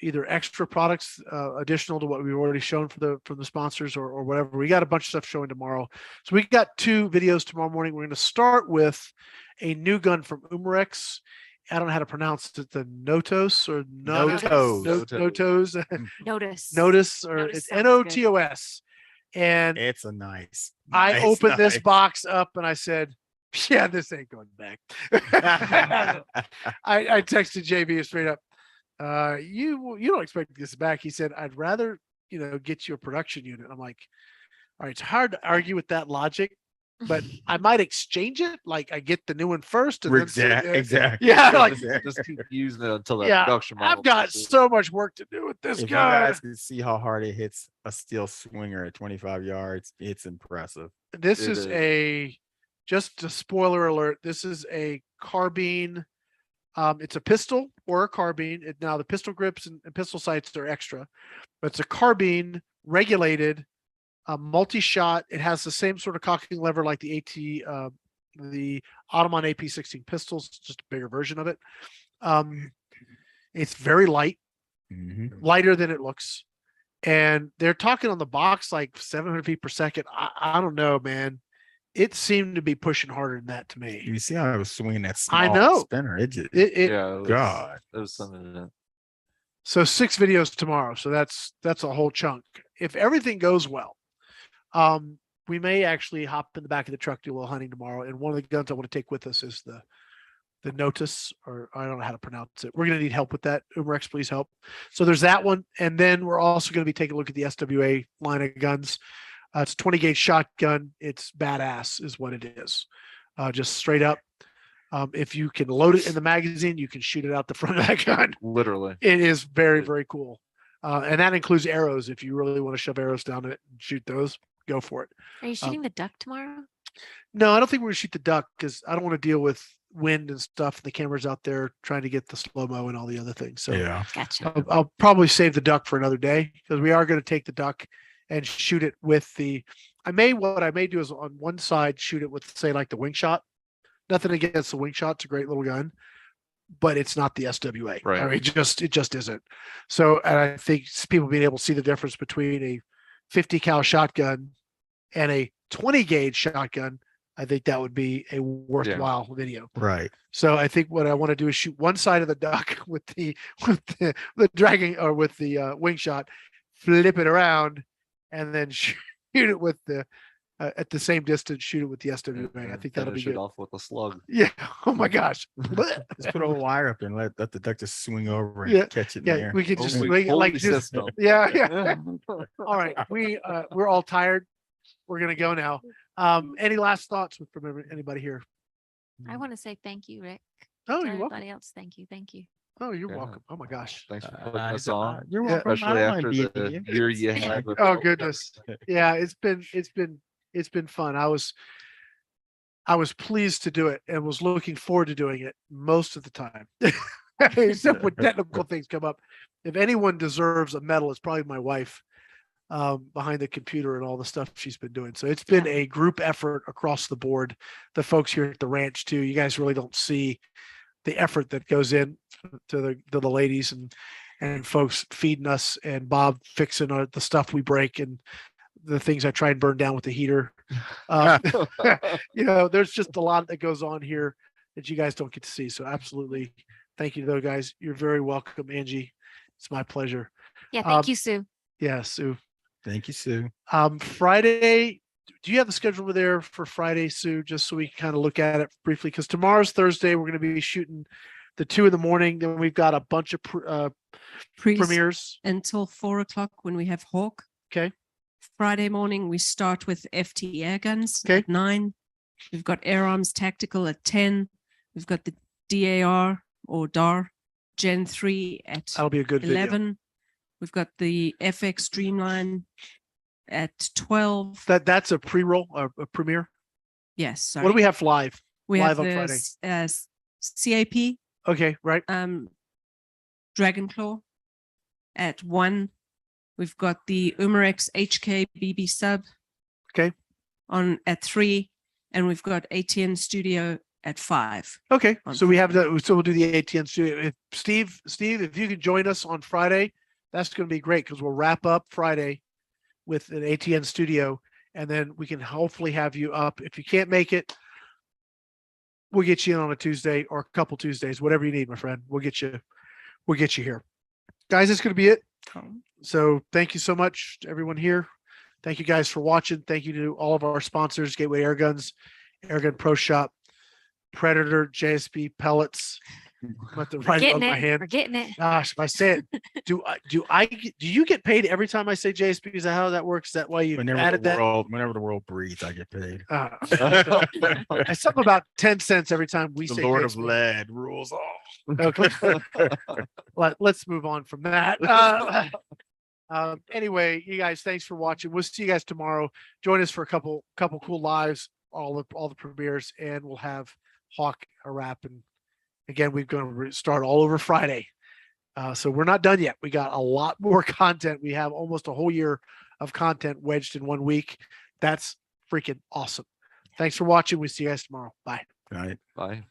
either extra products additional to what we've already shown from the sponsors or whatever. We got a bunch of stuff showing tomorrow. So we got 2 videos tomorrow morning. We're going to start with a new gun from Umarex. I don't know how to pronounce it. The Notos or Notos. Notos. Notice. Or Notice it's sounds NOTOS. And It's a nice. I opened this nice. box up and I said, yeah, this ain't going back. I texted JB straight up. You don't expect this back. He said, I'd rather, get you a production unit. I'm like, all right, it's hard to argue with that logic, but I might exchange it. Like I get the new one first. And Exactly. Yeah. Like, Just keep using it until that yeah, production I've model got comes in. so much work to do with this If you gun. guys can see how hard it hits a steel swinger at 25 yards, it's impressive. This It is just a spoiler alert. This is a carbine. It's a pistol or a carbine. Now the pistol grips and pistol sights are extra, but it's a carbine regulated, multi-shot. It has the same sort of cocking lever like the the Ottoman AP16 pistols, just a bigger version of it. It's very light, lighter than it looks. And they're talking on the box like 700 feet per second. I don't know, man. It seemed to be pushing harder than that to me. You see how I was swinging that small I know. spinner? It just, Yeah, God. it was something that So 6 videos tomorrow. So that's a whole chunk. If everything goes well, we may actually hop in the back of the truck, do a little hunting tomorrow. And one of the guns I want to take with us is the Notice, or I don't know how to pronounce it. We're going to need help with that. Umarex, please help. So there's that one. And then we're also going to be taking a look at the SWA line of guns. It's a 20 gauge shotgun. It's badass is what it is. Just straight up. If you can load it in the magazine, you can shoot it out the front of that gun. literally. It is very, very cool. And that includes arrows. If you really want to shove arrows down it and shoot those, go for it. Are you shooting the duck tomorrow? No, I don't think we're going to shoot the duck because I don't want to deal with wind and stuff. The camera's out there trying to get the slow-mo and all the other things. So Yeah. Gotcha. I'll probably save the duck for another day because we are going to take the duck and shoot it with what I may do is on one side, shoot it with, say, like the wing shot. Nothing against the wing shot. It's a great little gun, but it's not the SWA. Right. I mean, it just isn't. So, and I think people being able to see the difference between a 50 cal shotgun and a 20 gauge shotgun, I think that would be a worthwhile video. Right. So I think what I want to do is shoot one side of the duck with the dragging or with the wing shot, flip it around, and then shoot it with the at the same distance. Shoot it with the SWA. I think that'll be Finish it good. off with a slug. Yeah. Oh my gosh. Just put a wire up there and let the duck just swing over and Yeah. catch it in the Yeah, air. we could just Holy- make it like holy this. system. Yeah, yeah. All right, we're all tired. We're gonna go now. Any last thoughts from anybody here? I want to say thank you, Rick. Oh, To you're welcome. everybody else, thank you. Thank you. Oh, you're Yeah. welcome. Oh my gosh. Thanks for putting us Uh, on, You're Yeah. welcome. I especially don't after mind being the here. year you had. with Oh the- goodness. Yeah, it's been fun. I was pleased to do it and was looking forward to doing it most of the time. Except when technical things come up. If anyone deserves a medal, it's probably my wife, behind the computer and all the stuff she's been doing. So it's been a group effort across the board. The folks here at the ranch too. You guys really don't see the effort that goes in to the ladies and folks feeding us and Bob fixing the stuff we break and the things I try and burn down with the heater. There's just a lot that goes on here that you guys don't get to see. So absolutely. Thank you to those guys. You're very welcome, Angie. It's my pleasure. Yeah, thank you, Sue. Yeah, Sue. Thank you, Sue. Friday, do you have the schedule over there for Friday, Sue? Just so we can kind of look at it briefly, because tomorrow's Thursday. We're going to be shooting the 2 in the morning. Then we've got a bunch of premieres. Until 4 o'clock when we have Hawk. Okay. Friday morning, we start with FT air guns Okay. at 9. We've got Air Arms Tactical at 10. We've got the DAR or DAR Gen 3 at That'll be a good video. 11. We've got the FX Streamline at 12. That's a pre-roll, a premiere. Yes. Sorry. What do we have live? We live have on the Friday? CAP, Okay, right. Dragonclaw at 1. We've got the Umarex HK BB sub. Okay. On at 3, and we've got ATN Studio at 5. Okay, on so we have Friday. that. So we'll do the ATN studio. If Steve, if you could join us on Friday, that's going to be great, because we'll wrap up Friday with an ATN studio, and then we can hopefully have you up. If you can't make it, we'll get you in on a Tuesday or a couple Tuesdays, whatever you need, my friend. We'll get you here, guys. That's going to be it. So thank you so much to everyone here. Thank you guys for watching. Thank you to all of our sponsors: Gateway Airguns, Airgun Pro Shop, Predator, JSP Pellets. I'm about to write it on Getting my it. hand. We're getting it. Gosh, if I say it, do you get paid every time I say JSP? Is that how that works? Is that why you added that? Whenever the world breathes, I get paid. It's something about 10 cents every time we The say Lord of JSP. Lead rules all. Okay. Let's move on from that. Anyway, you guys, thanks for watching. We'll see you guys tomorrow. Join us for a couple cool lives, all the premieres, and we'll have Hawk a wrap. And again, we're going to start all over Friday. So we're not done yet. We got a lot more content. We have almost a whole year of content wedged in 1 week. That's freaking awesome. Thanks for watching. We'll see you guys tomorrow. Bye. Right. Bye.